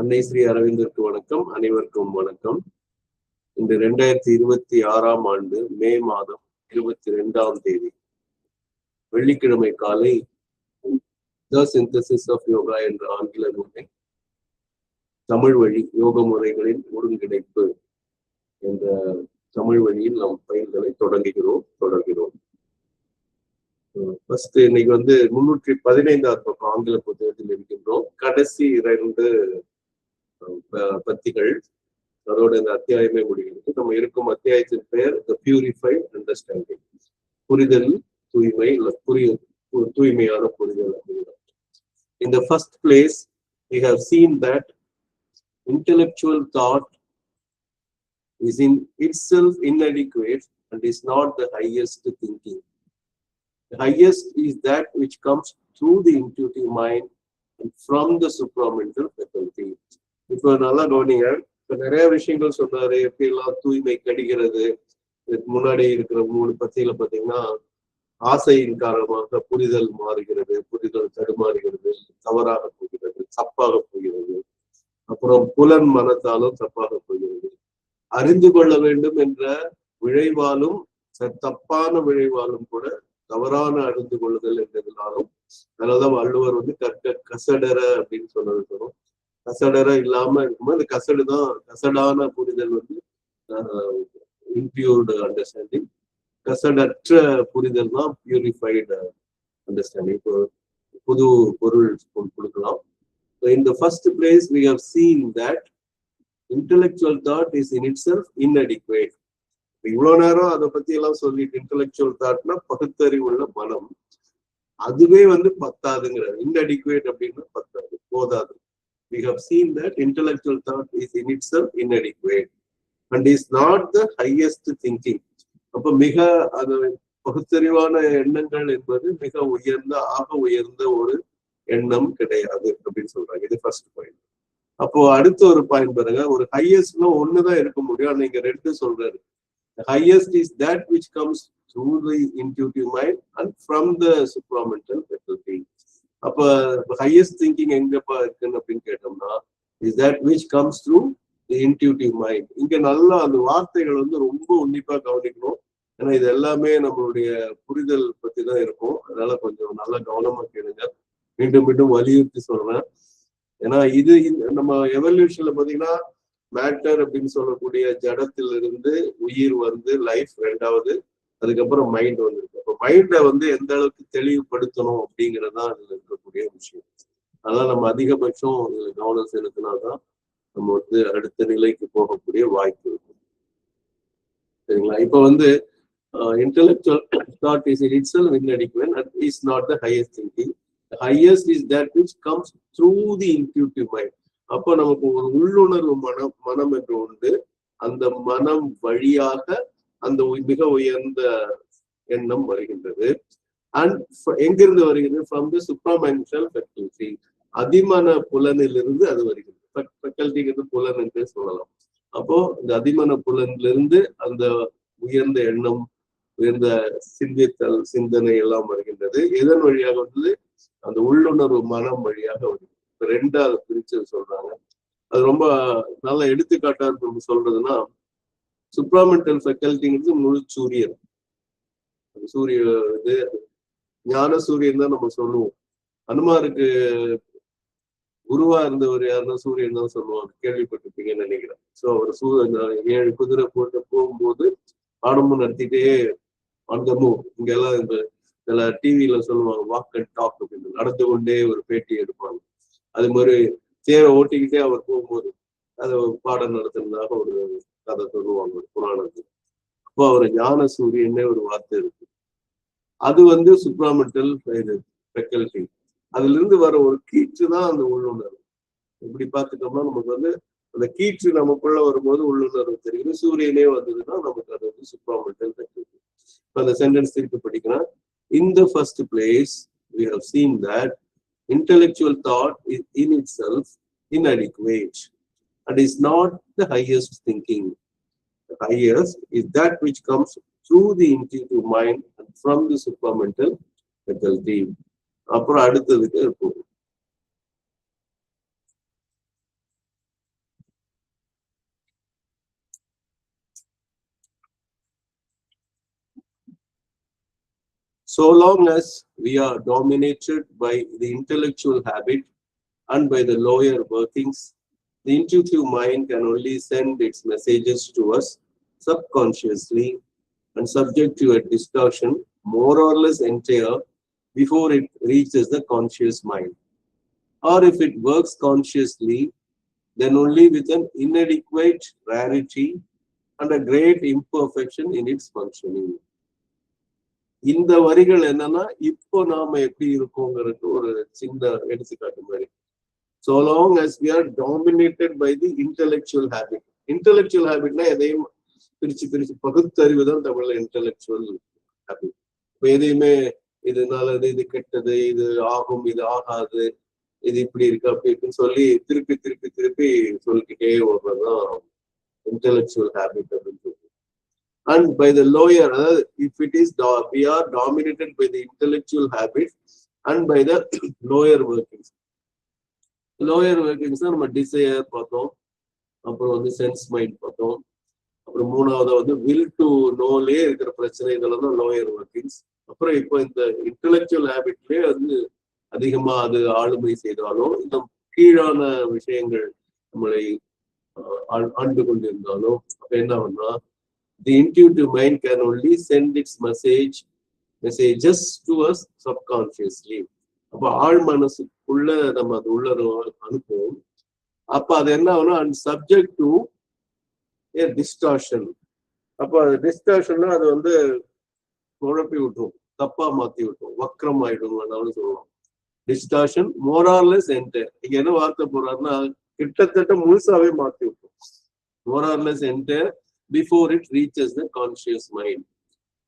அன்னை ஸ்ரீ அரவிந்தருக்கு வணக்கம். அனைவருக்கும் வணக்கம். இந்த 2026ஆம் ஆண்டு மே மாதம் 22ஆம் தேதி வெள்ளிக்கிழமை காலை த சிந்தசிஸ் ஆஃப் யோகா என்ற ஆங்கில நூலை தமிழ் வழி யோக முறைகளின் ஒருங்கிணைப்பு என்ற தமிழ் வழியில் நாம் பயில்களை தொடர்கிறோம். ஃபர்ஸ்ட் இன்னைக்கு 315ஆவது பக்கம் ஆங்கில புத்தகத்தில் இருக்கின்றோம். கடைசி 2 பத்திகள், அதோட இந்த அத்தியாயமே முடிகிறது. நம்ம இருக்கும் அத்தியாயத்தின் பெயர் த பியூரிஃபைட் அண்டர்ஸ்டாண்டிங், புரிதல் தூய்மை, இல்ல தூய்மையான புரிதல். In the first place, we have seen that intellectual thought is in itself inadequate and is not the highest thinking. The highest is that which comes through the intuitive mind and from the supramental faculty. இப்போ நல்லா கவனிங்க. இப்ப நிறைய விஷயங்கள் சொன்னாரு, எப்படி எல்லாம் தூய்மை கடிகிறது. இதுக்கு முன்னாடி இருக்கிற 3 பத்தியில பாத்தீங்கன்னா, ஆசையின் காரணமாக புரிதல் மாறுகிறது, புரிதல் தடுமாறுகிறது, தவறாக போகிறது, தப்பாக போகிறது. அப்புறம் புலன் மனத்தாலும் தப்பாக போகிறது. அறிந்து கொள்ள வேண்டும் என்ற விழைவாலும், தப்பான விழைவாலும் கூட தவறான அறிந்து கொள்ளுதல் என்றதுனாலும், அதனாலதான் வள்ளுவர் கற்க கசடர அப்படின்னு சொன்னது தரும். கசடர இல்லாம இருக்கும்போது அந்த கசடான புரிதல் இம்பியூர்டு அண்டர்ஸ்டாண்டிங். கசடற்ற புரிதல் தான் பியூரிஃபைடு அண்டர்ஸ்டாண்டிங். இப்போ புது பொருள் கொடுக்கலாம். In the first place, we have seen that intellectual thought is in itself inadequate. இவ்வளவு நேரம் அதை பத்தி எல்லாம் சொல்லிட்டு, இன்டெலெக்சுவல் தாட்னா பகுத்தறிவுள்ள மனம், அதுவே பத்தாதுங்கிறார். inadequate அப்படின்னா பத்தாது, போதாது. We have seen that intellectual thought is in itself inadequate and is not the highest thinking. அப்ப மிக அது பகுத்தறிவான எண்ணங்கள் என்பது மிக உயர்ந்த ஒரு எண்ணம் கிடையாது அப்படின்னு சொல்றாங்க. இது ஃபர்ஸ்ட் பாயிண்ட். அப்போ அடுத்த ஒரு பாயிண்ட் பாருங்க, ஒரு ஹையஸ்ட்னா ஒண்ணுதான் இருக்க முடியும். ஆனா இங்க 2 சொல்றாரு. The highest is that which comes through the intuitive mind and from the supramental faculty. அப்ப ஹையஸ்ட் திங்கிங் எங்கப்பா இருக்குன்னு அப்படின்னு கேட்டோம்னா, is that which comes through the intuitive mind. இங்க நல்லா அந்த வார்த்தைகள் ரொம்ப உன்னிப்பா கவனிக்கணும். ஏன்னா இது எல்லாமே நம்மளுடைய புரிதல் பத்தி தான் இருக்கும். அதனால கொஞ்சம் நல்லா கவனமா கேளுங்க. மீண்டும் மீண்டும் வலியுறுத்தி சொல்றேன். ஏன்னா இது நம்ம எவல்யூஷன்ல பாத்தீங்கன்னா, மேட்டர் அப்படின்னு சொல்லக்கூடிய ஜடத்திலிருந்து உயிர் லைஃப் 2வது, அதுக்கப்புறம் மைண்ட் வந்திருக்கு. அப்ப மைண்டை எந்த அளவுக்கு தெளிவுபடுத்தணும் அப்படிங்கிறதுதான் அதுல இருக்கக்கூடிய விஷயம். அதனால நம்ம அதிகபட்சம் இதுல கவனம் செலுத்தினாதான் நம்ம அடுத்த நிலைக்கு போகக்கூடிய வாய்ப்பு இருக்கும். சரிங்களா? இப்ப intellectual thought is in itself inadequate and is not the highest thinking. The highest is that which comes through the intuitive mind. அப்போ நமக்கு ஒரு உள்ளுணர்வு மனம் என்று உண்டு. அந்த மனம் வழியாக அந்த மிக உயர்ந்த எண்ணம் வருகின்றது. அண்ட் எங்கிருந்து வருகிறது? From the சுப்ராமென்டல் faculty. அதிமன புலனிலிருந்து அது வருகிறது. ஃபேக்கல்டிங்கிறது புலன் என்று சொல்லலாம். அப்போ இந்த அதிமன புலனிலிருந்து அந்த உயர்ந்த எண்ணம், உயர்ந்த சிந்தித்தல், சிந்தனை எல்லாம் வருகின்றது. எதன் வழியாக அந்த உள்ளுணர்வு மனம் வழியாக வருகிறது. 2ஆவது பிரிச்சு சொல்றாங்க. அது ரொம்ப நல்ல எடுத்துக்காட்டா நம்ம சொல்றதுன்னா, சுப்ராமென்டல் ஃபேக்கல்டிங்கிறது முழு சூரியன். ஞான சூரியன் தான் நம்ம சொல்லுவோம். அனுமாருக்கு குருவா இருந்தவர் யாருன்னா சூரியன் தான் சொல்லுவாங்க. கேள்விப்பட்டிருப்பீங்கன்னு நினைக்கிறேன். ஸோ அவர் 7 குதிரை போட்டு போகும்போது பாடமும் நடத்திட்டே அந்தமும் இங்கெல்லாம் இந்த டிவியில சொல்லுவாங்க, வாக் அண்ட் டாக் அப்படின்னு, நடந்து கொண்டே ஒரு பேட்டி எடுப்பாங்க. அது மாதிரி தேரை ஓட்டிக்கிட்டே அவர் போகும்போது அதை பாடம் நடத்துனதாக ஒரு கதை சொல்லுவாங்க புராணத்தில். அப்போ அவர் ஞான சூரியன்னே ஒரு வார்த்தை இருக்கு. அது சுப்ராமென்டல் ஃபேக்கல்டி. அதுல இருந்து வர ஒரு கீற்று தான் அந்த உள்ளுணர்வு. இப்படி பார்த்துட்டோம்னா நமக்கு அந்த கீற்று நமக்குள்ள வரும்போது உள்ளுணர்வு தெரியுது. சூரியனே வந்ததுன்னா நமக்கு அது சுப்ராமென்டல் ஃபேக்கல்டி. இப்ப அந்த சென்டென்ஸ் திருப்பி படிக்கிறேன். In the first place, we have seen that intellectual thought is in itself inadequate and is not the highest thinking. The highest is that which comes through the intuitive mind and from the supramental faculty. அப்புறம் அடுத்ததுக்கு போகும். So long as we are dominated by the intellectual habit and by the lower workings, the intuitive mind can only send its messages to us subconsciously and subject to a distortion more or less entire before it reaches the conscious mind. Or if it works consciously, then only with an inadequate rarity and a great imperfection in its functioning. இந்த வரிகள் என்னன்னா இப்போ நாம எப்படி இருக்கோங்கிறதுக்கு ஒரு சின்ன எடுத்துக்காட்டு மாதிரி. So long as we are dominated by the intellectual habit. Intellectual habitனா எதையும் பிரிச்சு பிரிச்சு பகுத்தறிவு தான் தமிழ்ல intellectual habit. இப்போ எதையுமே இது நல்லது, இது கெட்டது, இது ஆகும், இது ஆகாது, இது இப்படி இருக்கு அப்படி இருக்குன்னு சொல்லி திருப்பி திருப்பி திருப்பி சொல்லிக்கிட்டே வர்றதுதான் intellectual habit அப்படின்னு சொல்லி. And by the lower, if it is, we are dominated by the intellectual habit and by the lower workings. Lower workings நம்ம டிசையர் பார்த்தோம், அப்புறம் வந்து சென்ஸ் மைண்ட் பார்த்தோம், அப்புறம் மூணாவது வந்து வில் டு நோலே இருக்கிற பிரச்சனை, இதெல்லாம் தான் லோயர் ஒர்க்கிங்ஸ். அப்புறம் இப்போ இந்த இன்டெலெக்சுவல் ஹேபிட்லேயே வந்து அதிகமா அது ஆளுமை செய்தாலும், இன்னும் கீழான விஷயங்கள் நம்மளை ஆண்டு கொண்டிருந்தாலும் அப்ப என்ன ஆகும்னா, the intuitive mind can only send its messages to us subconsciously. அப்ப ஆழ் மனசுக்குள்ள நம்ம அது உள்ள அனுப்புவோம். அப்ப அது என்ன ஆகும்னா, and subject to A distortion. அப்ப டிஸ்டார்ஷன்னா அது வந்து குழப்பி விட்டுரும், தப்பா மாத்தி விட்டுரும், வக்ரம் ஆயிடும் சொல்லுவோம். Distortion மோரார்லெஸ் enter. இங்க என்ன வார்த்தை போறாருன்னா, கிட்டத்தட்ட முழுசாவே மாத்தி விட்டுரும். மோரார்லெஸ் enter before it reaches the conscious mind.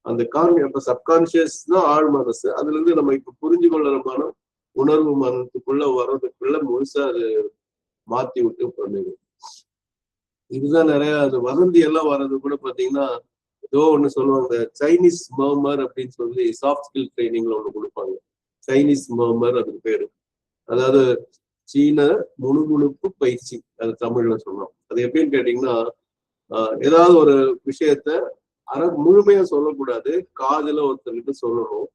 அந்த அப்ப சப்கான்சியஸ் தான் ஆழ் மனசு. அதுல இருந்து நம்ம இப்ப புரிஞ்சு கொள்ளுற மனம் உணர்வு மனத்துக்குள்ள வர்றதுக்குள்ள முழுசா அது மாத்தி விட்டு பண்ணுது. இதுதான் நிறைய அது வதந்தி எல்லாம் வர்றது கூட பாத்தீங்கன்னா, ஏதோ ஒண்ணு சொல்லுவாங்க, சைனீஸ் மர்மர் அப்படின்னு சொல்லி சாஃப்ட் ஸ்கில் ட்ரைனிங்ல ஒண்ணு கொடுப்பாங்க. சைனீஸ் மர்மர் அதுக்கு பேரு. அதாவது சீன முணுமுணுப்பு பயிற்சி, அது தமிழ்ல சொன்னோம். அது எப்படின்னு கேட்டீங்கன்னா, ஏதாவது ஒரு விஷயத்த முழுமையா சொல்லக்கூடாது, காதுல ஒருத்தர்கிட்ட சொல்லணும்.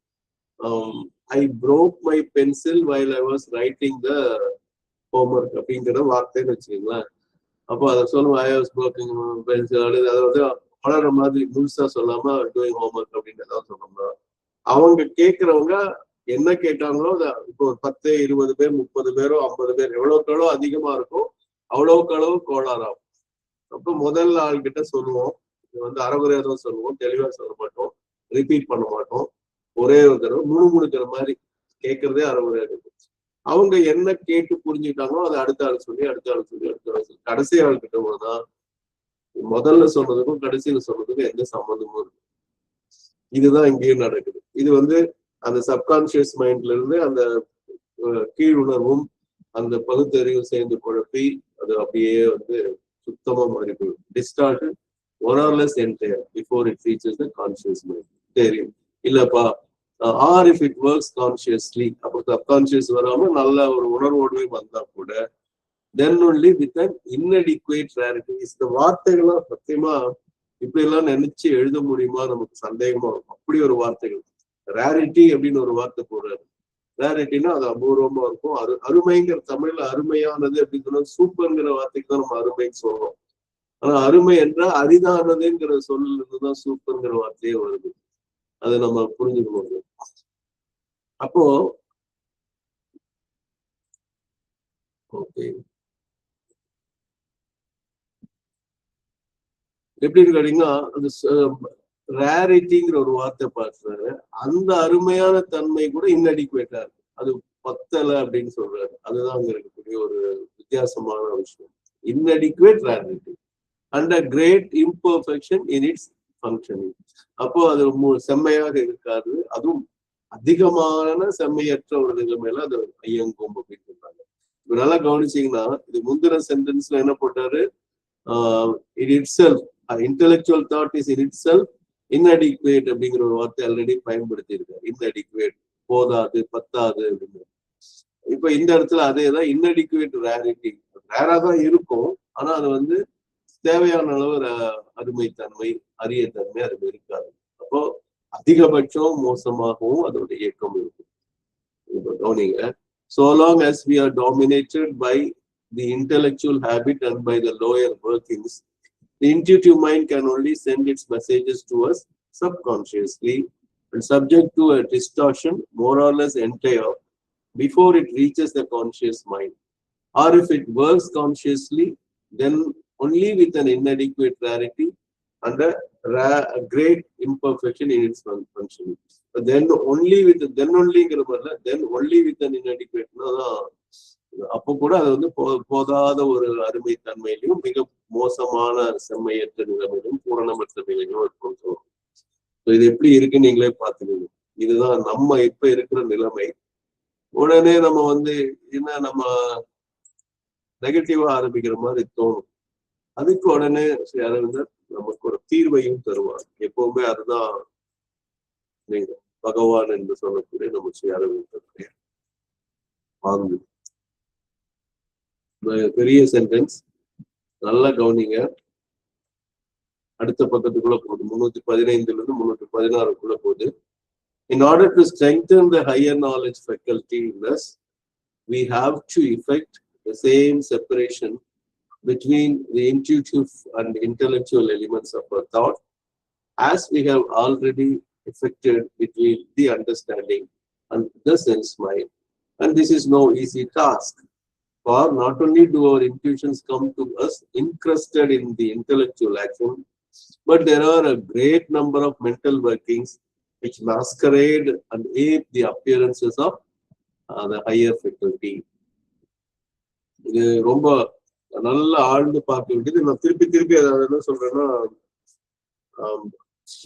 ஐ broke my pencil while I was writing the homework அப்படிங்கிற வார்த்தைன்னு வச்சுக்கீங்களேன். அப்போ அதை சொல்லுவோம், ஐ வாஸ் broking பென்சில். அதை வந்து வளர மாதிரி முழுசா சொல்லாம டூயிங் ஹோம்ஒர்க் அப்படின்னு ஏதாவது சொன்னோம்னா, அவங்க கேட்கறவங்க என்ன கேட்டாங்களோ அதை இப்போ 10, 20 பேர், 30 பேரோ 50 பேர் எவ்வளவுக்கு எவ்வளோ அதிகமா இருக்கும் அவ்வளவுக்கு அளவு கோளாறாகும். அப்ப முதல் ஆள் கிட்ட சொல்லுவோம், இது வந்து அறகுறையா தான் சொல்லுவோம், தெளிவா சொல்ல மாட்டோம், ரிப்பீட் பண்ண மாட்டோம், ஒரே ஒரு தடவை முணுமுணுக்கிற மாதிரி கேட்கறதே அறகுறையா இருக்கும். அவங்க என்ன கேட்டு புரிஞ்சுக்கிட்டாங்களோ அதை அடுத்த ஆள் சொல்லி அடுத்த ஆள் சொல்லி அடுத்த ஆள் சொல்லி கடைசி ஆள் கிட்ட போதுதான் முதல்ல சொன்னதுக்கும் கடைசியில சொன்னதுக்கும் எந்த சம்மந்தமும் இருக்கு. இதுதான் இங்கேயும் நடக்குது. இது வந்து அந்த சப்கான்சியஸ் மைண்ட்ல இருந்து அந்த கீழ் உணர்வும் அந்த பகுத்தறிவும் சேர்ந்து குழப்பி அது அப்படியே வந்து சுத்தமா மாறி போயிடும். Distortion more or less entire before it reaches the conscious mind. தெரியும் இல்லப்பா, or if it works consciously, அப்போ சப்கான்ஷியஸ் வராம நல்ல ஒரு உணர்வோடு வந்தா கூட then only with an inadequate rarity. இந்த வார்த்தைகள்லாம் சத்தியமா இப்படி எல்லாம் நினைச்சு எழுத முடியுமா, நமக்கு சந்தேகமா இருக்கும். அப்படி ஒரு வார்த்தைகள், ரேரிட்டி அப்படின்னு ஒரு வார்த்தை போடுறாரு. ரேரிட்டினா அது அபூர்வமா இருக்கும். அருமைங்கிற தமிழ்ல அருமையானது அப்படின்னு சொன்னா சூப்பர்ங்கிற வார்த்தைக்கு தான் நம்ம அருமைன்னு சொல்றோம். ஆனா அருமை என்ற அரிதானதுங்கிற சொல்ல இருந்துதான் சூப்பர்ங்கிற வார்த்தையே வருது. அதை நம்ம புரிஞ்சுக்கணும். அப்போ ஓகே, எப்படின்னு கேட்டீங்கன்னா, அந்த ரேரிட்டிங்கிற ஒரு வார்த்தை பார்த்துறாரு. அந்த அருமையான தன்மை கூட இன்அடிக்குவேட்டா இருக்கு, அது பத்தலை அப்படின்னு சொல்றாரு. அதுதான் அங்க இருக்கக்கூடிய ஒரு வித்தியாசமான விஷயம். Inadequate rarity and a great imperfection in its functioning. அப்போ அது செம்மையாக இருக்காது, அதுவும் அதிகமான செம்மையற்ற ஒரு நிலைமையில அது ஐயங்கும் அப்படின்னு சொல்றாங்க. இப்ப நல்லா கவனிச்சீங்கன்னா, இது முந்தின சென்டென்ஸ்ல என்ன போட்டாரு, in it self intellectual thought is in it self இன்அடிக்குவேட் அப்படிங்கிற ஒரு வார்த்தை ஆல்ரெடி பயன்படுத்தி இருக்காரு. இன்அடிக்குவேட், போதாது, பத்தாது அப்படின்னு. இப்ப இந்த இடத்துல அதேதான் இன்அடிக்குவேட் ரேரிட்டி. ரேரா தான் இருக்கும், ஆனா அது வந்து தேவையான அளவு அருமைத்தன்மை, அரிய தன்மை அது இருக்காது. அப்போ அதிகபட்சம் மோசமாகவும் அதோட இயக்கம் இருக்கும். கவனிங்க, so long as we are dominated by the intellectual habit and by the lower workings, the intuitive mind can only send its messages to us subconsciously and subject to a distortion more or less entire before it reaches the conscious mind. Or if it works consciously, then only with an inadequate rarity and a great imperfection in its functioning. But then only with an inadequate. அப்போ கூட அது வந்து போதாத ஒரு அருமை தன்மையிலையும் மிக மோசமான செம்மையற்ற நிலைமையிலும் பூரணமற்ற நிலையிலும் இருக்கும். இது எப்படி இருக்குன்னு நீங்களே பார்த்துக்கோங்க. இதுதான் நம்ம இப்ப இருக்கிற நிலைமை. உடனே நம்ம வந்து என்ன நம்ம நெகட்டிவா ஆரம்பிக்கிற மாதிரி தோணும். அதுக்கு உடனே ஸ்ரீ அரவிந்தர் நமக்கு ஒரு தீர்வையும் தருவார். எப்பவுமே அதுதான் நீங்க பகவான் என்று சொல்லக்கூடிய நம்ம ஸ்ரீ அரவிந்தருடைய பாங்கு. பெரிய சென்டென்ஸ், நல்லா கவனிங்க. அடுத்த பக்கத்துக்குள்ள போகுது, 315 இருந்து 316 போகுது. In order to strengthen the higher knowledge faculty in us, we have to effect the same separation between the intuitive and intellectual elements of our thought, as we have already effected between the understanding and the sense mind. And this is no easy task, for not only do our intuitions come to us incrusted in the intellectual action, but there are a great number of mental workings which masquerade and ape the appearances of the higher faculty. இது ரொம்ப நல்லா ஆழ்ந்து பார்க்க வேண்டியது. நான் திருப்பி அதை என்ன சொல்றேன்னா,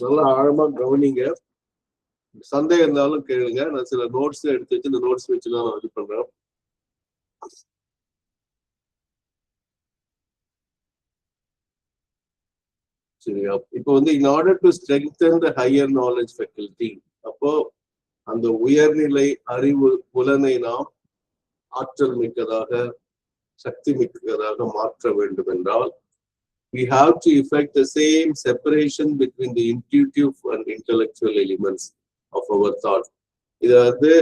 நல்லா ஆழமா கவனிங்க. சந்தேகம் இருந்தாலும் கேளுங்க. நான் சில நோட்ஸ் எடுத்து வச்சு இந்த நோட்ஸ் வச்சுதான் நான் இது பண்றேன். சரியா? இப்போ வந்து in order to strengthen the higher knowledge faculty, அப்போ அந்த உயர்நிலை அறிவு புலனை நாம் ஆற்றல் மிக்கதாக சக்தி மிக்கதாக மாற்ற வேண்டும் என்றால், we have to effect the same separation between the intuitive and intellectual elements of our thought. இது வந்து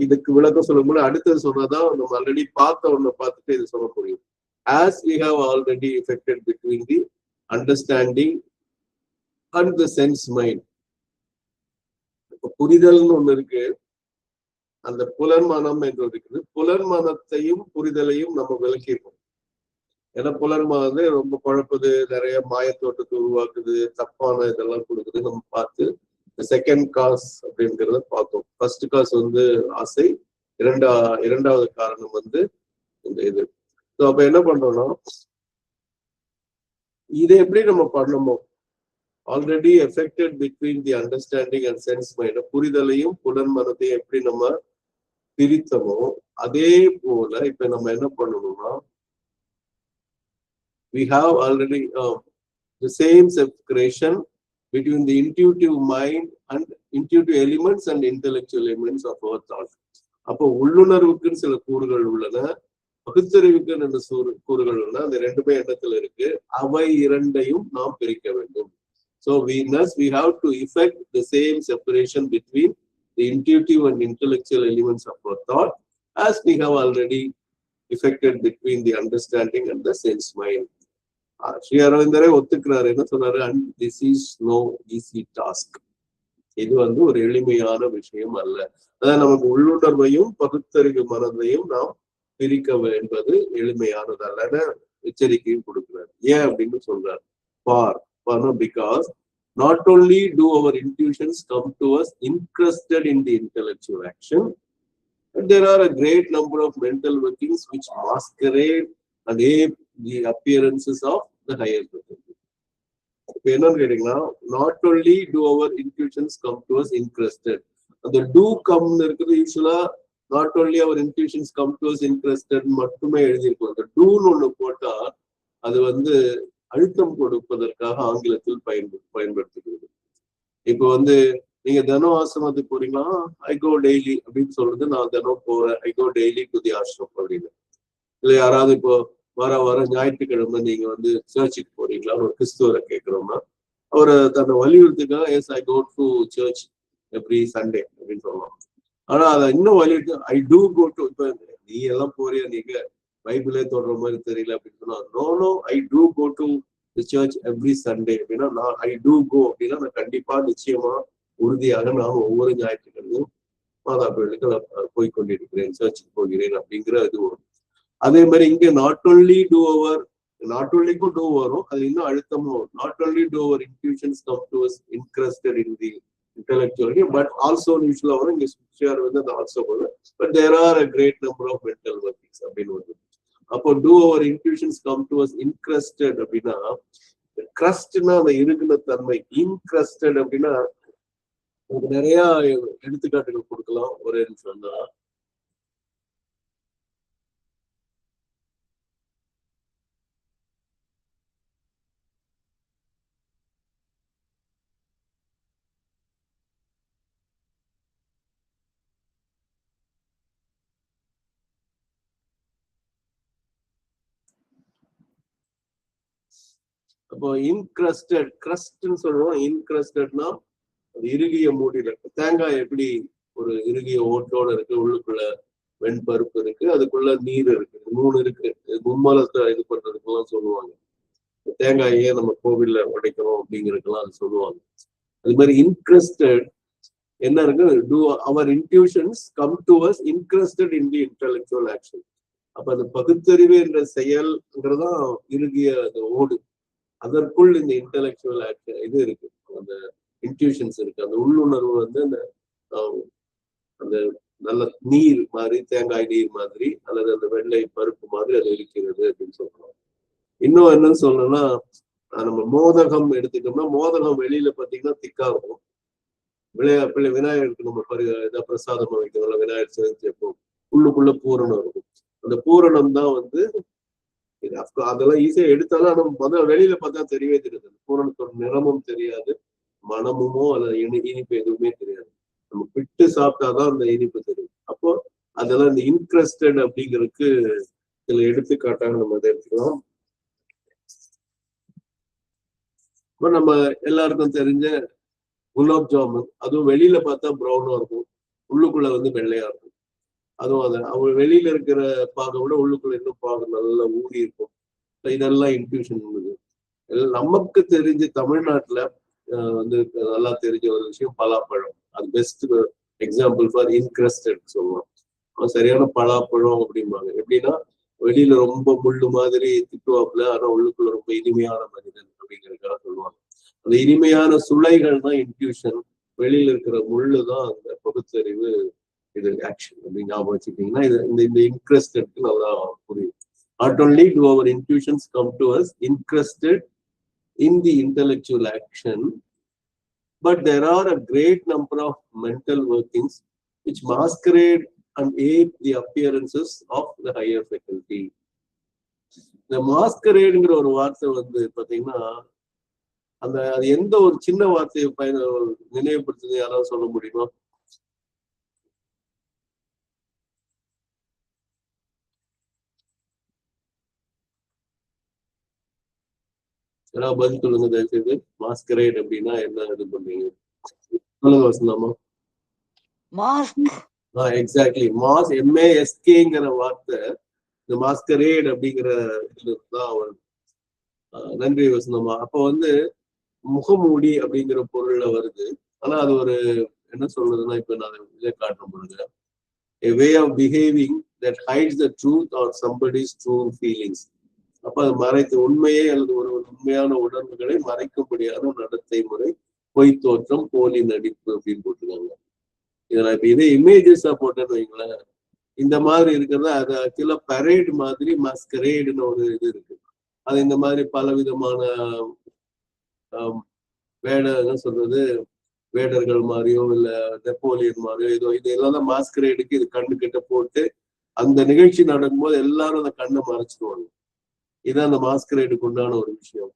இதுக்கு விளக்கம் சொல்லும்போது அடுத்தது சொன்னாதான் நம்ம ஆல்ரெடி பார்த்த ஒண்ணு பார்த்துட்டு இது சொல்ல முடியும். As we have already effected between the understanding and the sense mind. புரிதல்னு ஒண்ணு இருக்கு, அந்த புலன்மனம் என்று இருக்குது. புலன்மனத்தையும் புரிதலையும் நம்ம விளக்கியிருக்கோம். ஏன்னா புலன்மனம் ரொம்ப குழப்புது, நிறைய மாயத்தோட்டத்தை உருவாக்குது, தப்பான இதெல்லாம் கொடுக்குது. நம்ம பார்த்து செகண்ட் காஸ் அப்படிங்கிறத பார்த்தோம். ஃபர்ஸ்ட் காஸ் வந்து ஆசை, இரண்டாவது காரணம் வந்து இந்த இது. அப்ப என்ன பண்றோம்னா, இதை எப்படி நம்ம பண்ணணுமோ, already affected between the understanding and sense mind, புரிதலையும் புலன்மனத்தையும் எப்படி நம்ம பிரித்தமோ அதே போல இப்ப நம்ம என்ன பண்ணணும்னா, we have already the same separation between the intuitive mind and intuitive elements and intellectual elements of our thought. அப்போ உள்ளுணர்வுக்குன்னு சில கூறுகள் உள்ளன, பகுத்தறிவுக்கு ரெண்டு கூறுகள் உள்ளன. அந்த ரெண்டுமே எண்ணத்துல இருக்கு. அவை இரண்டையும் நாம் பிரிக்க வேண்டும். So we have to effect the same separation between the intuitive and intellectual elements of our thought, as we have already effected between the understanding and the sense mind. Sri அரவிந்தரே ஒத்துக்கிறாரு. என்ன சொன்னாரு? And this is no easy task. இது வந்து ஒரு எளிமையான விஷயம் அல்ல. அதாவது நமக்கு உள்ளுணர்வையும் பகுத்தறிவு மனதையும் நாம் பிரிக்க என்பது எளிமையானது அல்லன்னு எச்சரிக்கையும் கொடுக்கிறார். ஏன் அப்படின்னு சொல்றாரு? Because not only do our intuitions come to us incrusted in the intellectual action, but there are a great number of mental workings which masquerade and ape the appearances of the higher faculty. இப்ப என்னன்னு கேட்டீங்கன்னா, not only do our intuitions come to us incrusted, அந்த do come இருக்குது. யூஸ்வலா not only our intuitions come to us incrusted மட்டுமே எழுதியிருக்கும். அந்த doன்னு ஒண்ணு போட்டா அது வந்து அழுத்தம் கொடுப்பதற்காக ஆங்கிலத்தில் பயன்படுத்துகிறது. இப்போ வந்து நீங்க தினம் ஆசிரமத்துக்கு போறீங்களா, ஐ கோ டெய்லி அப்படின்னு சொல்றது, நான் தினம் போறேன், ஐ கோ டெய்லி டு தி ஆசிரம் அப்படின்னு. இல்ல யாராவது இப்போ வர ஞாயிற்றுக்கிழமை நீங்க வந்து சர்ச்சுக்கு போறீங்களா ஒரு கிறிஸ்துவரை கேட்கிறோம்னா, அவர் தன்னை வலியுறுத்துக்காக yes I go to church every Sunday அப்படின்னு சொல்லலாம். ஆனா அதை இன்னும் வலியுறுத்து ஐ டூ கோ டு, இப்ப நீ எல்லாம் போறியா, நீங்க பைபிளே தொடர மாதிரி தெரியல அப்படின்னு சொன்னா, no I do go to church every Sunday அப்படின்னா, நான் ஐ டூ கோ அப்படின்னா நான் கண்டிப்பா நிச்சயமா உறுதியாக நான் ஒவ்வொரு ஞாயிற்றுக்கிழமையும் மாதா கோயிலுக்கு நான் போய்கொண்டிருக்கிறேன், சர்ச்சுக்கு போகிறேன் அப்படிங்கிற இது வரும். அதே மாதிரி இங்க not only do our, not ஒன்லிக்கும் டூ வரும், அது இன்னும் அழுத்தமும் வரும். Not only do our intuitions come to us interested in the intellectually, but also usually வரும் இங்க ஸ்பிரிச்சுவல் வந்து அது ஆல்சோ வரும். But there are a great number of mental workings அப்படின்னு வருது. அப்போ do our intuitions come to us incrusted அப்படின்னா, கிரஸ்ட்னா அந்த இருக்குன தன்மை, இன்கிரஸ்டட் அப்படின்னா உங்களுக்கு நிறைய எடுத்துக்காட்டுகள் கொடுக்கலாம். ஒரே நிமிஷம் தான். அப்போ இன்கிரஸ்டட், கிரஸ்ட்னு சொல்லுவோம். இன்கிரஸ்டட்னா இறுகிய மூடியில இருக்கு. தேங்காய் எப்படி ஒரு இறுகிய ஓட்டோட இருக்கு, உள்ளுக்குள்ள வெண்பருப்பு இருக்கு, அதுக்குள்ள நீர் இருக்கு, 3 இருக்கு. மும்மலத்தை இது பண்றதுக்கெல்லாம் சொல்லுவாங்க. தேங்காயே நம்ம கோவில்ல உடைக்கிறோம் அப்படிங்கிறதுக்கெல்லாம் அது சொல்லுவாங்க. அது மாதிரி இன்ட்ரெஸ்டட் என்ன இருக்கு, do our intuitions come to us interested in the intellectual action. அப்ப அந்த பகுத்தறிவு என்ற செயல்ங்கிறதான் இறுகிய அந்த ஓடு. அதற்குள் இந்த இன்டெலெக்சுவல் ஆக்ஷன் இது இருக்கு, அந்த இன்ட்யூஷன்ஸ் இருக்கு. அந்த உள்ளுணர்வு வந்து அந்த நல்ல நீர் மாதிரி, தேங்காய் நீர் மாதிரி, அல்லது அந்த வெள்ளை பருப்பு மாதிரி அது இருக்கிறது அப்படின்னு சொல்றோம். இன்னும் என்னன்னு சொல்லணும்னா, நம்ம மோதகம் எடுத்துட்டோம்னா, மோதகம் வெளியில பாத்தீங்கன்னா திக்கா இருக்கும். விநாயகருக்கு நம்ம ஏதாவது பிரசாதமா வைக்கிறோம்ல, விநாயகர் சேர்த்து வைப்போம், உள்ளுக்குள்ள பூரணம் இருக்கும். அந்த பூரணம் தான் வந்து அதெல்லாம் ஈஸியா எடுத்தாலும் ஆனா முதல்ல வெளியில பார்த்தா தெரியவே தெரியாது. பூரணத்தோட நிறமும் தெரியாது, மனமுமோ அல்லது இனிப்பு எதுவுமே தெரியாது. நம்ம பிட்டு சாப்பிட்டாதான் அந்த இனிப்பு தெரியும். அப்போ அதெல்லாம் இந்த இன்ட்ரெஸ்டட் அப்படிங்கிறதுக்கு சில எடுத்துக்காட்டாக நம்ம அதை எடுத்துக்கலாம். இப்போ நம்ம எல்லாருக்கும் தெரிஞ்ச குலாப் ஜாமுன், அதுவும் வெளியில பார்த்தா ப்ரௌனா இருக்கும், உள்ளுக்குள்ள வந்து வெள்ளையா இருக்கும். அதுவும் அதை அவங்க வெளியில இருக்கிற பாகை விட உள்ளுக்குள்ள இன்னும் பாகு நல்லா ஊறி இருக்கும். இதெல்லாம் இன்ட்யூஷன் உள்ளது. நமக்கு தெரிஞ்ச தமிழ்நாட்டுல வந்து நல்லா தெரிஞ்ச ஒரு விஷயம் பலாப்பழம். அது பெஸ்ட் எக்ஸாம்பிள் ஃபார் இன்கிரஸ்டட் சொல்லுவாங்க. சரியான பலாப்பழம் அப்படிம்பாங்க. எப்படின்னா வெளியில ரொம்ப முள்ளு மாதிரி திட்டுவாப்புல, ஆனா உள்ளுக்குள்ள ரொம்ப இனிமையான மனிதன் அப்படிங்கிறதுக்காக சொல்லுவாங்க. அந்த இனிமையான சுளைகள் தான் இன்ட்யூஷன், வெளியில இருக்கிற முள்ளு தான் அந்த பகுத்தறிவு, இது ஆக்ஷன் அப்படின்னு ஞாபகம் வச்சுக்கிட்டீங்கன்னா இது இந்த இன்ட்ரெஸ்டட்க்கு நல்லா புரியும். Not only do our intuitions come to us incrusted in the intellectual action, but there are a great number of mental workings which masquerade and ape the appearances of the higher faculty. The masqueradeங்கிற ஒரு வார்த்தை வந்து பாத்தீங்கன்னா, அந்த அது எந்த ஒரு சின்ன வார்த்தையை நினைவுபடுத்துது, யாராவது சொல்ல முடியுமா? பதில் சொல்லுங்க தயவுசெய்து. மாஸ்கரேட் அப்படின்னா என்ன இது பண்றீங்க? சொல்லுங்க வசந்தாமா. எக்ஸாக்ட்லி, மாஸ் MASKங்கிற வார்த்தை இந்த மாஸ்கரேட் அப்படிங்கிற இதுதான் அவன். நன்றி வசந்தமா. அப்ப வந்து முகமூடி அப்படிங்கிற பொருள்ல வருது. ஆனா அது ஒரு என்ன சொல்றதுன்னா, இப்ப நான் இதை காட்டணும் பொழுது, a way of behaving that hides the truth or somebody's true feelings. அப்ப அது மறைத்து உண்மையே அல்லது ஒரு உண்மையான உணர்வுகளை மறைக்கும்படியான நடத்தை முறை, பொய் தோற்றம், போலி நடிப்பு அப்படின்னு போட்டுருக்காங்க. இதெல்லாம் இப்ப இதே இமேஜஸா போட்டேன்னு வைங்களேன், இந்த மாதிரி இருக்கிறதா அது ஆக்சுவலா பரேட் மாதிரி மாஸ்கரேடுன்னு ஒரு இது இருக்கு. அது இந்த மாதிரி பல விதமான என்ன சொல்றது, வேடர்கள் மாதிரியோ இல்ல நெப்போலியன் மாதிரியோ ஏதோ இது எல்லாம் தான் மாஸ்கரேடுக்கு இது கண்ணு கிட்ட போட்டு அந்த நிகழ்ச்சி நடக்கும்போது எல்லாரும் அந்த கண்ணை மறைச்சிடுவாங்க. இதான் அந்த மாஸ்கரேடுக்கு உண்டான ஒரு விஷயம்.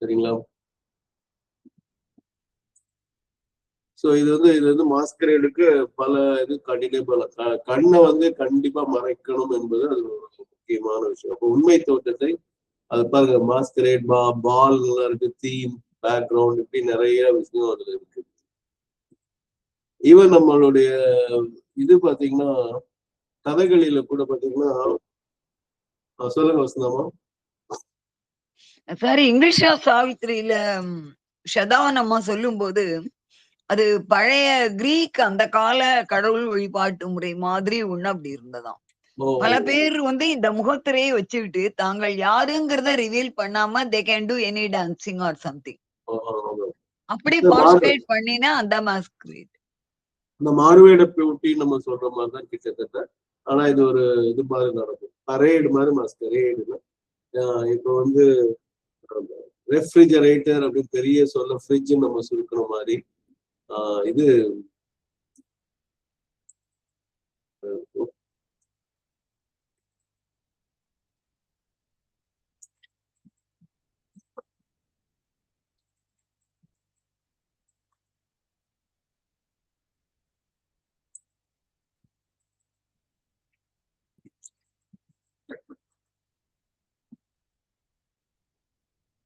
சரிங்களா? சோ இது வந்து மாஸ்கரேடுக்கு பல இது கண்ணை வந்து கண்டிப்பா மறைக்கணும் என்பது அது ஒரு முக்கியமான விஷயம். அப்போ உண்மை தோற்றத்தை அது பாருங்க, மாஸ்கரேட், பால் இருக்கு, தீம், பேக்ரவுண்ட், இப்படி நிறைய விஷயம் அதுல இருக்கு. ஈவன் நம்மளுடைய இது பாத்தீங்கன்னா கதைகளில கூட பாத்தீங்கன்னா, சொல்லுங்க வசந்தாமா. சார், இங்கிலீஷ் ஆஃப் சாவித்திரியில ஷதாவன் அம்மா சொல்லும் போது அது பழைய கிரீக் அந்த கால கடவுள் வழிபாட்டு முறை மாதிரி ஒண்ணு அப்படி இருந்ததாம். பல பேர் வந்து இந்த முகத்திரையை வச்சுக்கிட்டு தாங்கள் யாருங்கிறத ரிவீல் பண்ணாம they can do any dancing or something அப்படி பார்ட்டிசிபேட் பண்ணினா அந்த மாஸ்கரேட். இந்த மாறுவேட பியூட்டி நம்ம சொல்ற மாதிரி தான் கிட்டத்தட்ட. ஆனா இது ஒரு இது மாதிரி நடக்கும், பரேடு மாதிரி மாஸ்கரேடுல. இப்போ வந்து ரெஃப்ரிஜரேட்டர் அப்படின்னு பெரிய சொல்ல ஃப்ரிட்ஜ் நம்ம சுருக்கிற மாதிரி இது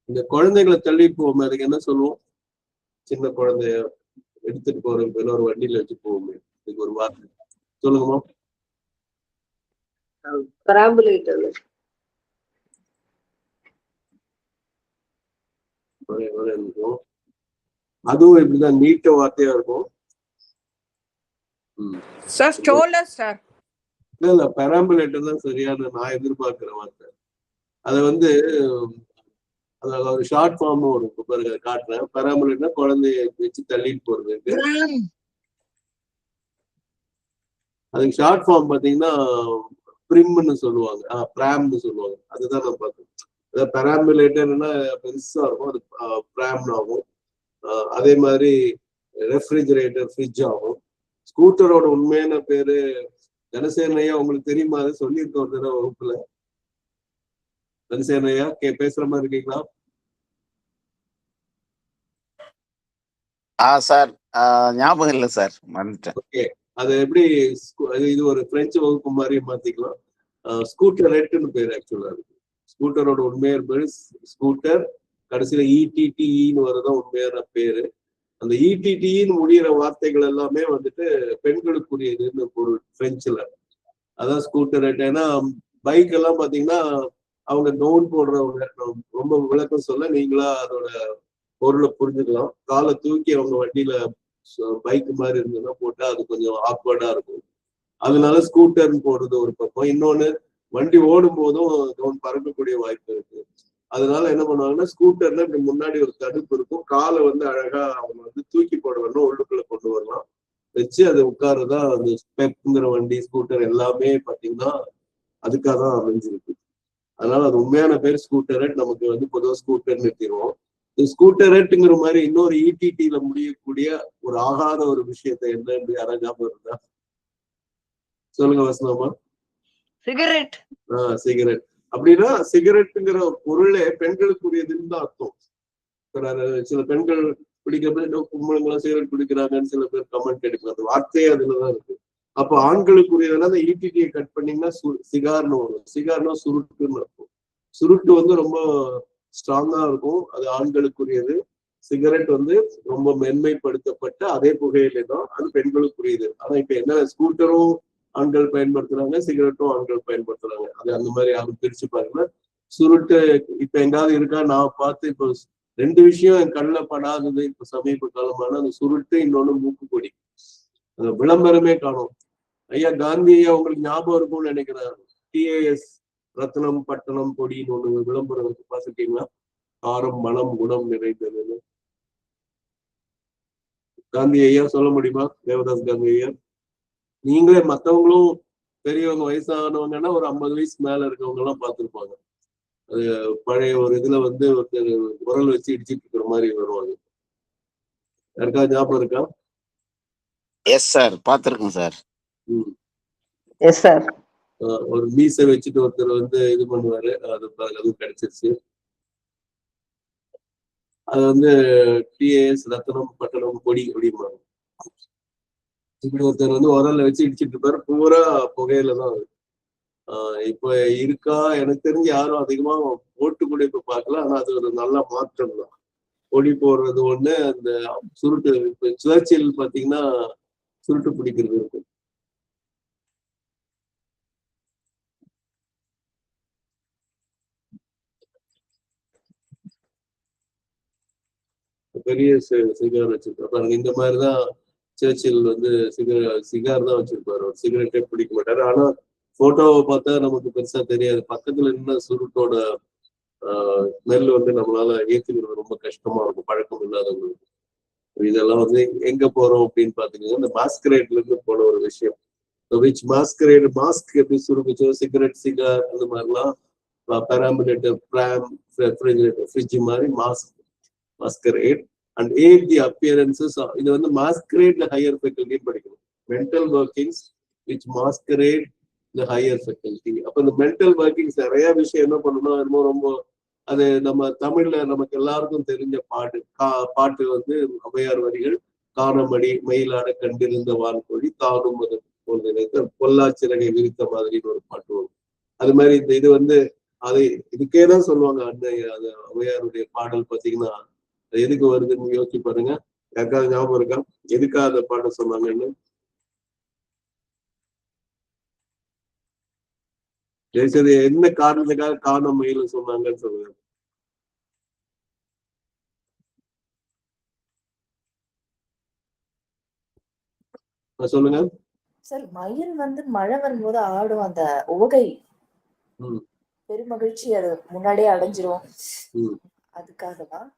இந்த குழந்தைகளை தள்ளி போவோமே, அதுக்கு என்ன சொல்லுவோம்? சின்ன குழந்தைய எடுத்துட்டு போறதுக்கு இன்னொரு வண்டியில வச்சு போவோமே, இதுக்கு ஒரு வார்த்தை சொல்லுங்கம்மா. இருக்கும். அதுவும் இப்படிதான் நீட்ட வார்த்தையா இருக்கும். இல்ல பெராம்புலேட்டர் தான் சரியான நான் எதிர்பார்க்கிற வார்த்தை. அத வந்து ஒரு ஷார்ட் ஃபார்ம் வரும் பாருங்க, காட்டுறேன். பெராம்புலேட்னா குழந்தைய வச்சு தள்ளிட்டு போறதுக்கு. அதுக்கு ஷார்ட் ஃபார்ம் பாத்தீங்கன்னா பிரிம்னு சொல்லுவாங்க, பிராம்னு சொல்லுவாங்க. அதுதான் நான் பார்த்தேன். அதாவது பெராம்புலேட்டர்னா பெருசா இருக்கும், அது பிராம்னு ஆகும். அதே மாதிரி ரெஃப்ரிஜரேட்டர் ஃப்ரிட்ஜ் ஆகும். ஸ்கூட்டரோட உண்மையான பேரு தனசேனையா, உங்களுக்கு தெரியுமா? அதை சொல்லியிருக்க ஒரு தடவை வகுப்புல. தனசேனையா பேசுற மாதிரி இருக்கீங்களா? சார் ஞாபகம் இல்லை சார், மறந்துட்டேன். ஓகே, அது எப்படி இது ஒரு பிரெஞ்சு வகுப்பு மாதிரி மாத்திக்கலாம். ஸ்கூட்டரெட்னு பேர் ஆக்சுவலா இருக்கு. ஸ்கூட்டரோட உண்மையான பேரு ஸ்கூட்டர், கடைசியில இடிடின்னு வரதான் உண்மையான பேரு. அந்த இடிடின்னு முடிகிற வார்த்தைகள் எல்லாமே வந்துட்டு பெண்களுக்குரியதுன்னு பொருள் பிரெஞ்சுல. அதான் ஸ்கூட்டரெட். ஏன்னா பைக் எல்லாம் பாத்தீங்கன்னா அவங்க டவுன் போடுறவங்க, ரொம்ப விளக்கம் சொல்ல, நீங்களா அதோட பொருளை புரிஞ்சுக்கலாம். காலை தூக்கி அவங்க வண்டியில பைக் மாதிரி இருந்ததுன்னா போட்டா அது கொஞ்சம் ஆக்வர்டா இருக்கும். அதனால ஸ்கூட்டர்னு போடுறது ஒரு பக்கம். இன்னொன்னு, வண்டி ஓடும் போதும் டவுன் பறக்கக்கூடிய வாய்ப்பு இருக்கு. அதனால என்ன பண்ணுவாங்கன்னா, ஸ்கூட்டர்ல இப்படி முன்னாடி ஒரு தடுப்பு இருக்கும், காலை வந்து அழகா அவங்க வந்து தூக்கி போட வேணும், உள்ளுக்குள்ள கொண்டு வரலாம் வச்சு அது உட்காருதா. அந்த ஸ்பெப்ங்கிற வண்டி, ஸ்கூட்டர் எல்லாமே பாத்தீங்கன்னா அதுக்காக தான் அமைஞ்சிருக்கு. அதனால அது உண்மையான பேர் ஸ்கூட்டரெட். நமக்கு வந்து பொதுவாக ஸ்கூட்டர் நிறுத்திடுவோம். இந்த ஸ்கூட்டரெட்டுங்கிற மாதிரி இன்னொரு இடிடில முடியக்கூடிய ஒரு ஆகாத ஒரு விஷயத்தை என்ன யாராவது ஞாபகம் இருந்தா சொல்லுங்க வசனமா. சிகரெட். சிகரெட் அப்படின்னா சிகரெட்டுங்கிற பொருளே பெண்களுக்குரியதுன்னு தான் அர்த்தம். சில பெண்கள் பிடிக்கிறது பொம்பளைங்களாம் சிகரெட் பிடிக்கிறாங்கன்னு சில பேர் கமெண்ட் எடுக்கிறது, வார்த்தையே அதுலதான் இருக்கு. அப்ப ஆண்களுக்குரியதுனா அந்த இடிடியை கட் பண்ணீங்கன்னா சிகார்னு வரும். சிகார்னா சுருட்டுன்னு இருக்கும். சுருட்டு வந்து ரொம்ப ஸ்ட்ராங்கா இருக்கும், அது ஆண்களுக்குரியது. சிகரெட் வந்து ரொம்ப மென்மைப்படுத்தப்பட்ட அதே புகையிலே தான், அது பெண்களுக்குரியது. ஆனா இப்ப என்ன, ஸ்கூட்டரும் ஆண்கள் பயன்படுத்துறாங்க, சிகரெட்டும் ஆண்கள் பயன்படுத்துறாங்க. அது அந்த மாதிரி யாரும் பிரிச்சு பாருங்க. சுருட்டு இப்ப எங்காவது இருக்கா? நான் பார்த்து இப்போ 2 விஷயம் என் கண்ணில் படாதது இப்ப சமீப காலமான, அந்த சுருட்டு, இன்னொன்னு மூக்குப்பொடி. அந்த விளம்பரமே காணும். ஐயா காந்தி ஐயா உங்களுக்கு ஞாபகம் இருக்கும்னு நினைக்கிறேன். டிஏஎஸ் ரத்னம் பட்டணம் பொடின்னு ஒண்ணு விளம்பரம் வச்சு பார்த்துட்டீங்களா? ஆரம் மனம் குணம் நிறைந்ததுன்னு. காந்தி ஐயா சொல்ல முடியுமா? தேவதாஸ் காந்தி ஐயா. நீங்களே மற்றவங்களும் பெரியவங்க வயசானவங்கன்னா ஒரு 50 வயசுக்கு மேல இருக்கவங்க எல்லாம் பார்த்துருப்பாங்க. அது பழைய ஒரு இதுல வந்து ஒருத்தர் உரல் வச்சு இடிச்சிட்டு இருக்கிற மாதிரி வருவாங்க. யாருக்காவது ஞாபகம் இருக்கா? எஸ் சார், பார்த்திருக்கேன் சார். Yes sir. ஒரு மீசை வச்சுட்டு ஒருத்தர் வந்து இது பண்ணுவாரு, அதுவும் கிடைச்சிருச்சு. அது வந்து டிஏஎஸ் ரத்தனம் பட்டணம் பொடி அப்படிம்பாங்க. இப்படி ஒருத்தர் வந்து உரல்ல வச்சு இடிச்சிட்டு இருப்பாரு, பூரா புகையில தான் இப்ப இருக்கா எனக்கு தெரிஞ்சு யாரும் அதிகமா போட்டு கூட இப்ப பார்க்கல. ஆனா அது ஒரு நல்ல மாற்றம் தான். கொடி போடுறது ஒண்ணு, அந்த சுருட்டு இப்ப சர்ச்சில் பாத்தீங்கன்னா சுருட்டு பிடிக்கிறது இருக்கு. பெரிய சிகார் வச்சிருப்பாரு பாருங்க. இந்த மாதிரிதான் சர்ச்சில் வந்து சிகார் தான் வச்சிருப்பாரு. ஒரு சிகரெட்டே பிடிக்க மாட்டாரு. ஆனா போட்டோவை பார்த்தா நமக்கு பெருசா தெரியாது. பக்கத்துல என்ன சுருட்டோட ஸ்மெல் வந்து நம்மளால ஏத்துக்கிறது ரொம்ப கஷ்டமா இருக்கும், பழக்கம் இல்லாதவங்களுக்கு. இதெல்லாம் வந்து எங்க போறோம் அப்படின்னு பாத்தீங்கன்னா, இந்த மாஸ்கரேட்ல இருந்து போன ஒரு விஷயம். விச் மாஸ்கரேட் மாஸ்க் எப்படி சுருக்குச்சோ, சிகரெட், சிகார் அந்த மாதிரிலாம் பெராமினேட்டர், பிராம், ரெஃப்ரிஜரேட்டர், ஃப்ரிட்ஜ் மாதிரி masquerade and ate the appearances. இது வந்து மாஸ்கரேட்ல ஹையர் ஃபேக்கல்டி படிக்கணும். Mental workings which masquerade the higher faculty. அப்ப இந்த மென்டல் ஒர்க்கிங்ஸ் நிறைய விஷயம் என்ன பண்ணணும், என்னமோ ரொம்ப அது நம்ம தமிழ்ல நமக்கு எல்லாருக்கும் தெரிஞ்ச பாட்டு வந்து ஔவையார் வரிகள். காணமடி மயிலாட கண்டிருந்த வான்கோழி தானும் அது போல் நினைத்த பொல்லாச்சிறகை விரித்த மாதிரின்னு ஒரு பாட்டு வரும். அது மாதிரி இந்த இது வந்து அதை இதுக்கேதான் சொல்லுவாங்க. அந்த அது ஔவையாருடைய பாடல் பாத்தீங்கன்னா எதுக்கு வருதுன்னு யோசிச்சு பாருங்க. யாருக்காவது ஞாபகம் இருக்கா எதுக்காக அந்த பாட்டை சொன்னாங்கன்னு? சரி, என்ன காரணத்துக்காக காண மயில சொன்னாங்கன்னு சொல்லுங்க. சொல்லுங்க சார். மயில் வந்து மழை வரும்போது ஆடும் அந்த ஓகை பெருமகிழ்ச்சி, அது முன்னாடியே அடைஞ்சிரும், அதுக்காகதான்.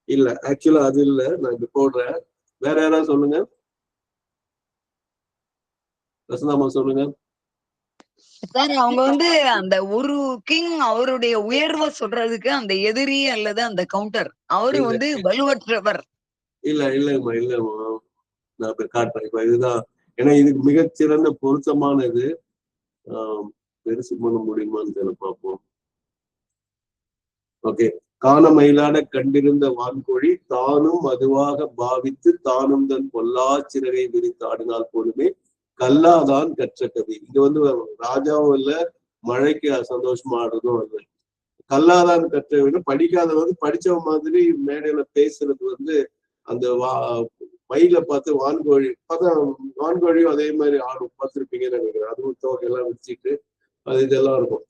இல்ல, ஆக்சுவலா அது இல்ல, நான் இப்ப போடுறேன். வேற யாராவது சொல்லுங்க. ரசனாமா சொல்லுங்க. சார் அவங்க வந்து அந்த ஒரு கிங் அவருடைய உயர்வை சொல்றதுக்கு அந்த எதிரி அல்லது அந்த கவுண்டர் அவரு வந்து வலுவற்றவர். இல்லம்மா நான் இப்ப காட்டுறேன். இப்ப இதுதான், ஏன்னா இதுக்கு மிகச்சிறந்த பொருத்தமானது. பெருசு பண்ண முடியுமான்னு தெரியல, பார்ப்போம். ஓகே. காண மயிலாட கண்டிருந்த வான்கோழி தானும் அதுவாக பாவித்து தானும் தன் பொல்லா சிறகை விரித்து ஆடினால் போலுமே கல்லாதான் கற்ற கவி. இங்க வந்து ராஜாவும் இல்ல, மழைக்கு சந்தோஷமா ஆடுறதும் இல்லை. கல்லாதான் கற்ற விட படிக்காதவங்க படிச்ச மாதிரி மேடையில பேசுறது வந்து அந்த மயில பார்த்து வான்கோழி பார்த்தா வான்கோழியும் அதே மாதிரி ஆடும், பார்த்துருப்பீங்கன்னு நினைக்கிறேன். அதுவும் தோகையெல்லாம் வச்சுட்டு அது இதெல்லாம் இருக்கும்.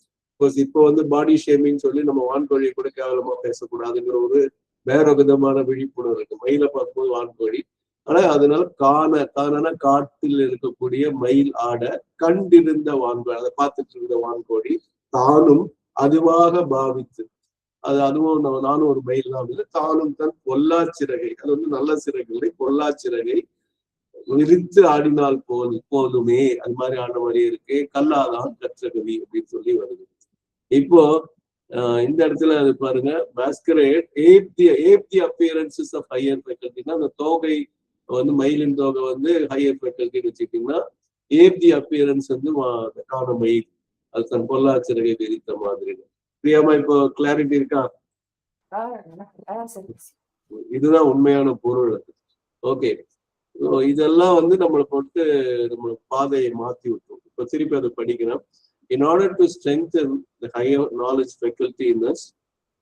இப்போ வந்து பாடி ஷேமிங் சொல்லி நம்ம வான்கோழியை கூட கேவலமா பேசக்கூடாதுங்கிற ஒரு வேற விதமான விழிப்புணர்வு இருக்கு மயிலை பார்க்கும்போது வான்கோழி. ஆனா அதனால காணனா காட்டில் இருக்கக்கூடிய மயில் ஆட கண்டிருந்த வான்கோழி, அதை பார்த்துட்டு இருந்த வான்கோழி தானும் அதுவாக பாவித்து, அதுவும் நானும் ஒரு மயில் தான் வந்து தானும் தன் பொல்லாச்சிறகை, அது வந்து நல்ல சிறகுகளை பொல்லாச்சிறகை விரித்து ஆடினால் போலுமே, அது மாதிரி ஆன மாதிரி இருக்கு. கல்லாதான் கற்றகவி அப்படின்னு சொல்லி வருது. இப்போ இந்த இடத்துல அது பாருங்க, மாஸ்கரேட் ஏப் தி அப்பியரன்சஸ் ஆஃப் ஹையர் ஃபேக்கல்டினா, அந்த தோகை வந்து மயிலின் தோகை வந்து ஹையர் ஃபேக்கல்டின்னு வச்சுக்கிட்டீங்கன்னா, ஏப் தி அப்பியரன்ஸ் வந்து காண மயில், அது தன் பொல்லாச்சிறகை விரித்த மாதிரி. பிரியாமா இப்போ கிளாரிட்டி இருக்கா? இதுதான் உண்மையான பொருள். ஓகே. இதெல்லாம் வந்து நம்மளை பொறுத்து நம்ம பாதையை மாத்தி விட்டோம். இப்ப திருப்பி அதை படிக்கிறோம். In order to strengthen the higher knowledge faculty in us,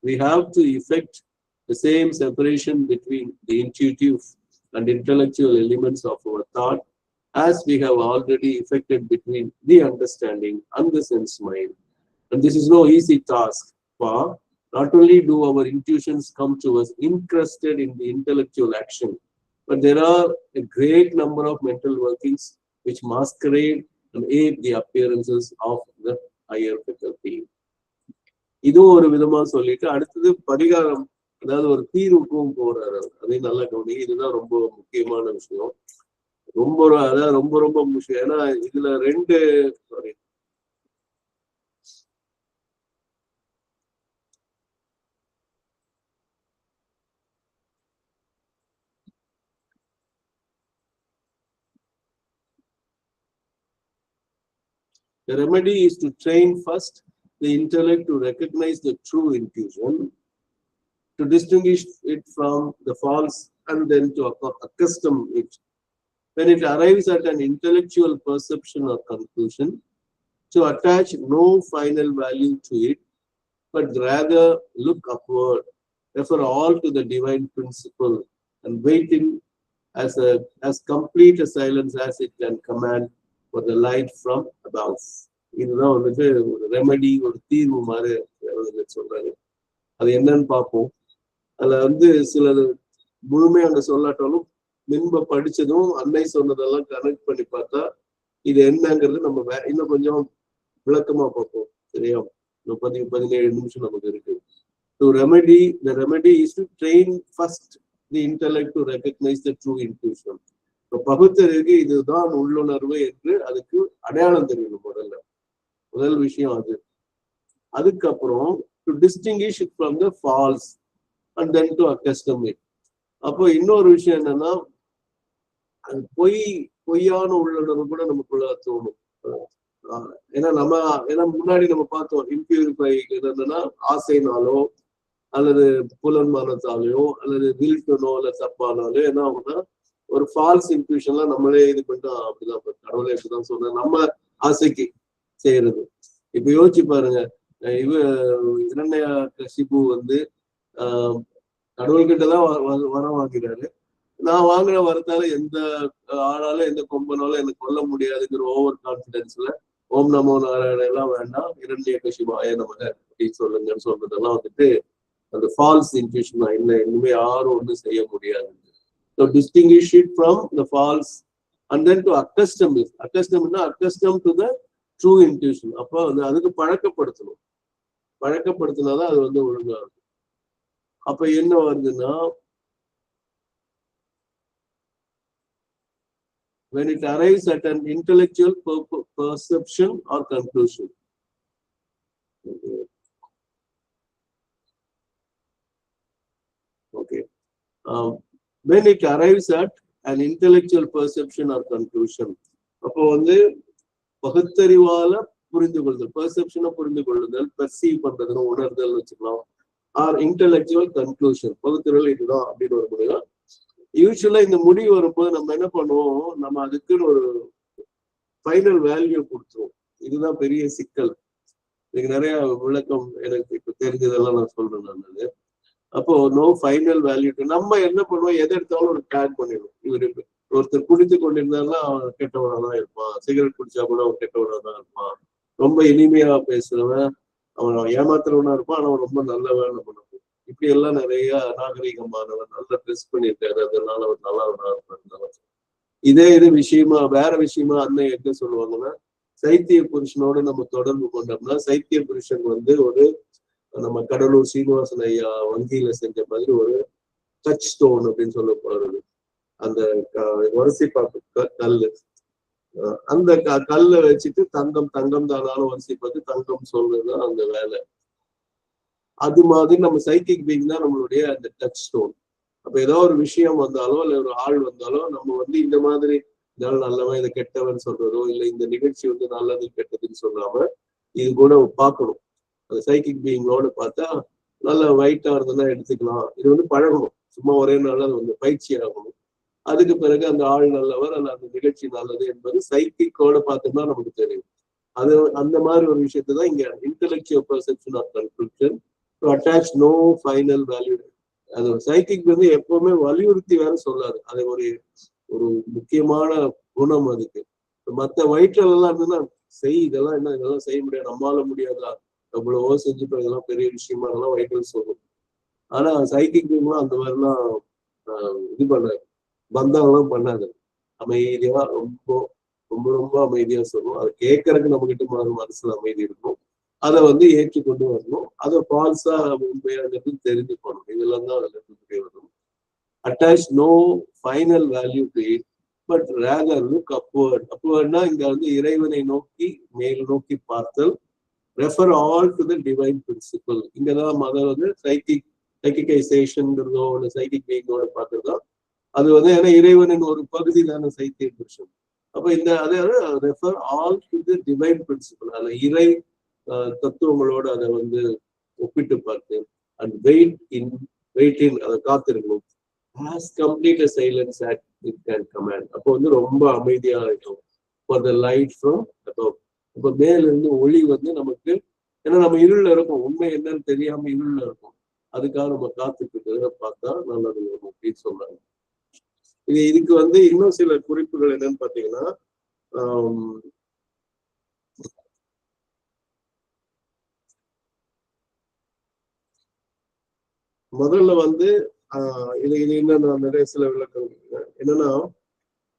we have to effect the same separation between the intuitive and intellectual elements of our thought, as we have already effected between the understanding and the sense mind. And this is no easy task, for not only do our intuitions come to us incrusted in the intellectual action, but there are a great number of mental workings which masquerade and aid the appearances of the higher faculty. இது ஒரு விதமா சொல்லிட்டு அடுத்தது பரிகாரம், அதாவது ஒரு தீர்வுக்கும் போறாரு. அதையும் நல்லா கவனிங்க. இதுதான் ரொம்ப முக்கியமான விஷயம். அதாவது ரொம்ப முக்கியம். ஏன்னா இதுல The remedy is to train first the intellect to recognize the true intuition, to distinguish it from the false, and then to accustom it when it arrives at an intellectual perception or conclusion, to attach no final value to it, but rather look upward, refer all to the divine principle, and wait in as complete a silence as it can command for the light from above. இதுதான் வந்துட்டு ஒரு remedy, ஒரு தீர்வு மாதிரி சொல்றாரு. அது என்னன்னு பார்ப்போம். அதுல வந்து சிலது முழுமையா அங்க சொல்லாட்டாலும் முன்ப படிச்சதும் அன்னை சொன்னதெல்லாம் கனெக்ட் பண்ணி பார்த்தா இது என்னங்கிறது நம்ம இன்னும் கொஞ்சம் விளக்கமா பார்ப்போம். சரியா? 17 நிமிஷம் நமக்கு இருக்கு. To remedy, the remedy is to train first the intellect to recognize the true intuition. பகுத்தறிவுக்கு இதுதான் உள்ளுணர்வு என்று அதுக்கு அடையாளம் தெரியணும். முதல் விஷயம் அது. அதுக்கப்புறம் to distinguish it from the false and then to accustom it. அப்போ இன்னொரு விஷயம் என்னன்னா, அது பொய்யான உள்ளுணர்வு கூட நமக்குள்ள தோணும். ஏன்னா முன்னாடி நம்ம பார்த்தோம், இம்பியூரிஃபை என்னன்னா ஆசைனாலோ அல்லது புலன்மானத்தாலேயோ அல்லது வில்ட்டனோ அல்ல தப்பானாலோ என்ன ஆகும்னா ஒரு ஃபால்ஸ் இன்ட்யூஷன்லாம் நம்மளே இது பண்ணிட்டு அப்படிதான் கடவுளே இப்படிதான் சொல்றேன் நம்ம ஆசைக்கு செய்யறது. இப்ப யோசிச்சு பாருங்க, இரண்யகசிபு வந்து கடவுள்கிட்டதான் வரம் வாங்கிறாரு. நான் வாங்கின வரத்தால எந்த ஆளால எந்த கொம்பனாலும் எனக்கு கொல்ல முடியாதுங்கிற ஓவர் கான்பிடன்ஸ்ல ஓம் நமோ நாராயண எல்லாம் வேண்டாம், இரண்யகசிபாய நமக அப்படின்னு சொல்லுங்கன்னு சொல்றதெல்லாம் வந்துட்டு அந்த ஃபால்ஸ் இன்ட்யூஷன் தான். இல்லை, இனிமே யாரும் ஒன்றும் செய்ய முடியாது. So distinguish it from the false and then to accustom it. Accustom to the true intuition. அப்போ வந்து அதுக்கு பழக்கப்படுத்தினாதான் அது வந்து ஒழுங்கா இருக்கும். அப்ப என்ன வருதுன்னா, when it arrives at an intellectual perception or conclusion. Okay. When it arrives at an intellectual perception or conclusion, அப்போ வந்து பகுத்தறிவால புரிந்து கொள்ளுதல், பெர்செப்ஷனை புரிந்து கொள்ளுதல், பெர்சீவ் பண்றதுன்னு உணர்தல் வச்சுக்கலாம். ஆர் இன்டெலெக்சுவல் கன்க்ளூஷன், பகுத்தறிவு இதுதான் அப்படின்னு ஒரு முடியும். யூஸ்வலா இந்த முடிவு வரும்போது நம்ம என்ன பண்ணுவோம், நம்ம அதுக்குன்னு ஒரு ஃபைனல் வேல்யூ கொடுத்துருவோம். இதுதான் பெரிய சிக்கல். இதுக்கு நிறைய விளக்கம் எனக்கு இப்ப தெரிஞ்சதெல்லாம் நான் சொல்றேன். நான் அப்போ நோ ஃபைனல் வேல்யூ. நம்ம என்ன பண்ணுவோம், எதை எடுத்தாலும் ஒரு டேக் பண்ணிடுவோம். இவரு ஒருத்தர் குடித்து கொண்டிருந்தாலும் அவன் கெட்டவனா தான் இருப்பான், சிகரெட் குடிச்சா கூட அவன் கெட்டவனா தான் இருப்பான், ரொம்ப இனிமையா பேசுறவன் அவன் ஏமாத்துறவனா இருப்பான், ஆனா அவன் ரொம்ப நல்லவன் பண்ணுவான். இப்படி எல்லாம் நிறைய நாகரிகமானவன், நல்லா ட்ரெஸ் பண்ணியிருக்காரு, அதனால அவர் நல்லவனா இருப்பாரு. இதே விஷயமா வேற விஷயமா அண்ணன் என்ன சொல்லுவாங்கன்னா, சைத்திய புருஷனோட நம்ம தொடர்பு கொண்டோம்னா, சைத்திய புருஷன் வந்து ஒரு நம்ம கடலூர் சீனிவாசன் ஐயா வங்கியில செஞ்ச மாதிரி ஒரு டச் ஸ்டோன் அப்படின்னு சொல்ல போறது. அந்த வரிசை பார்த்து கல்லு, அந்த கல்லை வச்சுட்டு தங்கம் தானாலும் வரிசை பார்த்து தங்கம் சொல்றதுதான் அந்த வேலை. அது மாதிரி நம்ம சைக்கிக் பீயிங் தான் நம்மளுடைய அந்த டச் ஸ்டோன். அப்ப ஏதோ ஒரு விஷயம் வந்தாலோ இல்ல ஒரு ஆள் வந்தாலோ நம்ம வந்து இந்த மாதிரி இதனால நல்லவன் இதை கெட்டவன் சொல்றதோ இல்லை இந்த நிகழ்ச்சி வந்து நல்லது கெட்டதுன்னு சொல்லாம இது கூட பார்க்கணும். அந்த சைக்கிக் பீயிங்கோட பார்த்தா நல்ல வைட்டா இருந்ததுன்னா எடுத்துக்கலாம். இது வந்து பழகணும், சும்மா ஒரே நாள் அது வந்து பயிற்சி ஆகணும். அதுக்கு பிறகு அந்த ஆள் நல்லவர் அல்ல அந்த நிகழ்ச்சி நல்லது என்பது சைக்கிக்கோட பார்த்தோம்னா நமக்கு தெரியும். அது அந்த மாதிரி ஒரு விஷயத்தை தான் இங்க intellectual perception of conclusion to attach no final value. அது சைக்கிக் வந்து எப்பவுமே வலியுறுத்தி வேற சொல்லாது, அது ஒரு முக்கியமான குணம் அதுக்கு. மற்ற வயிற்றுல எல்லாம் இருந்ததுன்னா இதெல்லாம் என்ன, இதெல்லாம் செய்ய முடியாது, நம்மளால முடியாதா, எவ்வளவோ செஞ்சுப்போம், இதெல்லாம் பெரிய விஷயமா அதெல்லாம் வயிற்றுல சொல்லும். ஆனா சைக்கிக் அந்த மாதிரிலாம் இது பண்ணாது, பந்தம்லாம் பண்ணாது. அமைதியா ரொம்ப ரொம்ப ரொம்ப அமைதியா சொல்லும். அதை கேட்கறதுக்கு நம்ம கிட்ட மனசுல அமைதி இருக்கும். அதை வந்து ஏற்றுக்கொண்டு வரணும். அதை ஃபால்ஸா உண்மையானது தெரிஞ்சுக்கணும். இதெல்லாம் தான் அதுல இருந்து வரும். Attach no final value to it but rather look upward. அப்வர்ட்னா இங்க வந்து இறைவனை நோக்கி மேல் நோக்கி பார்த்தல். Refer all to the divine principle. இங்கதான் முதல் வந்து சைக்கிகைசேஷன்ங்கிறதோ இல்லை சைக்கிக் பீயிங்கோட பார்க்கறதோ அது வந்து ஏன்னா இறைவனின் ஒரு பகுதி தானே சைத்திய புருஷன். அப்ப இந்த அதாவது refer all to the divine principle, அந்த இறை தத்துவங்களோட அதை வந்து ஒப்பிட்டு பார்த்து அண்ட் வெயிட் இன் அதை காத்திருக்கணும். As complete silence it can command. அப்போ வந்து ரொம்ப அமைதியா இருக்கும். For the light from above. இப்போ மேல இருந்து ஒளி வந்து நமக்கு, ஏன்னா நம்ம இருள்ல இருக்கோம், உண்மை என்னன்னு தெரியாம இருள்ல இருக்கும், அதுக்காக நம்ம காத்துட்டு இருக்கிறத பார்த்தா நல்லது அப்படின்னு சொன்னாங்க. இதுக்கு வந்து இன்னும் சில குறிப்புகள் என்னன்னு பாத்தீங்கன்னா, முதல்ல வந்து இது என்னன்னா நிறைய சில விளக்கம் என்னன்னா,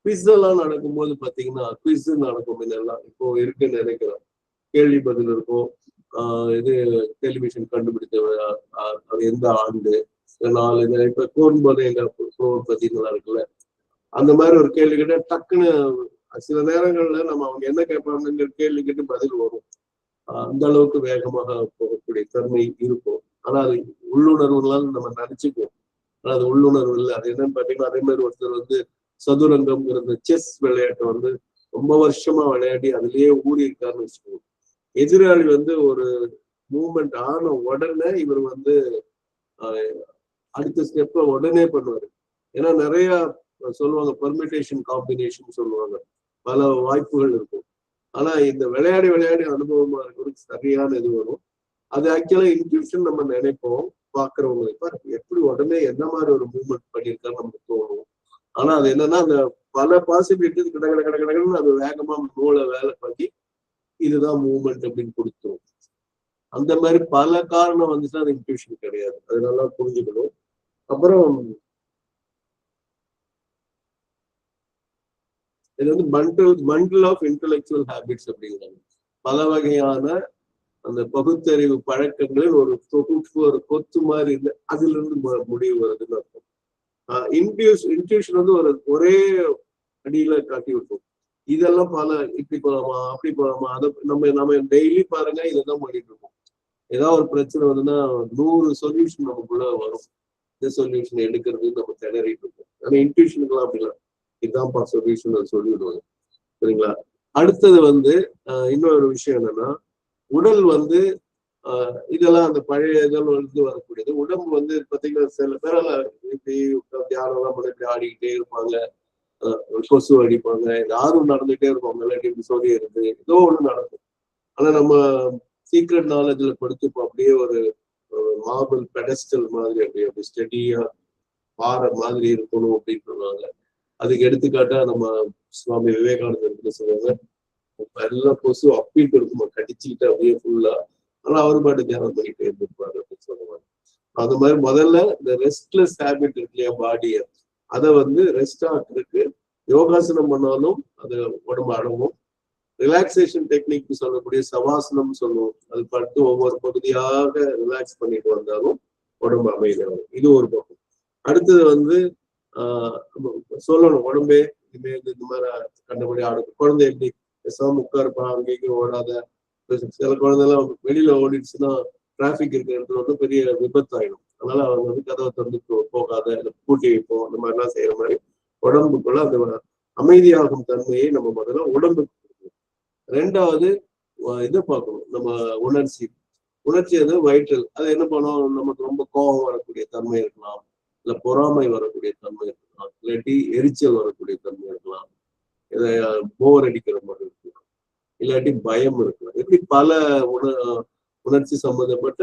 குவிஸ் எல்லாம் நடக்கும்போது பாத்தீங்கன்னா, குவிஸ் நடக்கும் இதெல்லாம் இப்போ இருக்குன்னு நினைக்கிறேன். கேள்வி பதில் இருக்கும். இது டெலிவிஷன் கண்டுபிடித்த அது எந்த ஆண்டு, நாலு இப்ப கோன்பது எங்க பதினெல்லாம் இருக்குல்ல, அந்த மாதிரி ஒரு கேள்வி கேட்டா டக்குன்னு சில நேரங்கள்ல நம்ம அவங்க என்ன கேட்பாங்க கேள்வி கேட்டு பதில் வரும். அந்த அளவுக்கு வேகமாக போகக்கூடிய தன்மை இருக்கும். ஆனா அது உள்ளுணர்வுலாம் நம்ம நினைச்சுக்குவோம். ஆனா அது உள்ளுணர்வு இல்லை. அது என்னன்னு பாத்தீங்கன்னா, அதே மாதிரி ஒருத்தர் வந்து சதுரங்கம்ங்கிறது செஸ் விளையாட்டை வந்து ரொம்ப வருஷமா விளையாடி அதுலயே ஊறி இருக்காருன்னு வச்சுக்கோங்க. எதிராளி வந்து ஒரு மூவ்மெண்ட் ஆன உடனே இவர் வந்து அடுத்த ஸ்டெப்ப உடனே பண்ணுவாரு. ஏன்னா நிறைய சொல்லுவாங்க பெர்மிட்டேஷன் காம்பினேஷன் சொல்லுவாங்க, பல வாய்ப்புகள் இருக்கும். ஆனா இந்த விளையாடி விளையாடி அனுபவமா இருக்கிறது சரியான இது வரும். அது ஆக்சுவலா இன்ட்யூஷன் நம்ம நினைப்போம் பாக்குறவங்களுக்கு, எப்படி உடனே என்ன மாதிரி ஒரு மூவ்மெண்ட் பண்ணியிருக்கா நமக்கு தோணும். ஆனா அது என்னன்னா, அந்த பல பாசிபிலிட்டி கடகடன்னு அது வேகமா மூளை வேலை பண்ணி இதுதான் மூவ்மெண்ட் அப்படின்னு கொடுத்துரும். அந்த மாதிரி பல காரணம் வந்துச்சுன்னா அது இன்ட்யூஷன் கிடையாது. அது நல்லா புரிஞ்சுக்கணும். அப்புறம் இது வந்து பண்டில் ஆஃப் இன்டெலெக்சுவல் ஹேபிட்ஸ் அப்படிங்கிறாங்க. பல வகையான அந்த பகுத்தறிவு பழக்கங்களில் ஒரு தொகுப்பு, ஒரு கொத்து மாதிரி இல்லை, அதுல இருந்து முடிவு வருதுன்னு அர்த்தம். இன்ட்யூஷன் வந்து ஒரே அடியில காட்டி விட்டோம். இதெல்லாம் பல இப்படி போலாமா அப்படி போலாமா, அதை நம்ம டெய்லி பாருங்க இதைதான் பண்ணிட்டு இருக்கோம். ஏதாவது ஒரு பிரச்சனை வந்துன்னா 100 சொல்யூஷன் நமக்குள்ள வரும். இந்த சொல்யூஷன் எடுக்கிறது நம்ம திணறிட்டு இருக்கோம். ஆனா இன்ட்யூஷனுக்குலாம் அப்படிலாம் இதுதான்ப்பா சொல்யூஷன் அது சொல்லிவிடுவாங்க. சரிங்களா? அடுத்தது வந்து இன்னொரு விஷயம் என்னன்னா, உடல் வந்து இதெல்லாம் அந்த பழைய இதெல்லாம் வந்து வரக்கூடியது. உடம்பு வந்து பாத்தீங்கன்னா சில பேரெல்லாம் இப்படி தியானம் எல்லாம் பண்ணி இப்படி ஆடிக்கிட்டே இருப்பாங்க, கொசு அடிப்பாங்க, யாரும் நடந்துகிட்டே இருப்பாங்க, இல்லாட்டி இப்படி சொல்லி இருக்கு, ஏதோ ஒண்ணு நடக்கும். ஆனா நம்ம சீக்ரெட் நாலேஜ்ல படுத்துப்போம், அப்படியே ஒரு மார்பிள் பெடஸ்டல் மாதிரி அப்படி ஸ்டெடியா பாறை மாதிரி இருக்கணும் அப்படின்னு சொல்லுவாங்க. அதுக்கு எடுத்துக்காட்டா நம்ம சுவாமி விவேகானந்தர் சொல்லுவாங்க, எல்லாம் கொசு அப்பிட்டு இருக்குமா, கடிச்சுக்கிட்டு அப்படியே ஃபுல்லா, ஆனா அவரு பாட்டு தியானம் பண்ணிட்டு இருந்திருப்பாரு அப்படின்னு சொல்லுவாங்க. அந்த மாதிரி முதல்ல இந்த ரெஸ்ட்லெஸ் ஹேபிட் இருக்கு இல்லையா, பாடிய, அதை வந்து ரெஸ்ட் ஆகிறதுக்கு யோகாசனம் பண்ணாலும் அது உடம்பு அடங்கும். ரிலாக்ஸேஷன் டெக்னிக் சொல்லக்கூடிய சவாசனம் சொல்லுவோம், அது படுத்து ஒவ்வொரு பகுதியாக ரிலாக்ஸ் பண்ணிட்டு வந்தாலும் உடம்பு அமைதியாகும். இது ஒரு பக்கம். அடுத்தது வந்து சொல்லணும், உடம்பே இனிமே இந்த மாதிரி கண்டபடி ஆடும். குழந்தை எப்படி பேசாம உட்காருப்பா, அங்கேயும் ஓடாத. சில குழந்தைலாம் வெளியில ஓடிடுச்சுன்னா டிராபிக் இருக்கிற இடத்துல வந்து பெரிய விபத்து ஆயிடும். அதனால அவங்க வந்து கதவை திறந்து போகாத, பூட்டி வைப்போம், அந்த மாதிரிலாம் செய்யற மாதிரி உடம்புக்குள்ள அந்த அமைதியாகும் தன்மையை நம்ம முதல்ல உடம்புக்கு. ரெண்டாவது இதை பார்க்கணும், நம்ம உணர்ச்சி வந்து வயிற்றல். அது என்ன பண்ணும், நமக்கு ரொம்ப கோபம் வரக்கூடிய தன்மை இருக்கலாம், இல்ல பொறாமை வரக்கூடிய தன்மை இருக்கலாம், இல்லாட்டி எரிச்சல் வரக்கூடிய தன்மை இருக்கலாம், போர் அடிக்கிற மாதிரி இருக்கலாம், இல்லாட்டி பயம் இருக்கலாம். இப்படி பல உணர்ச்சி சம்பந்தப்பட்ட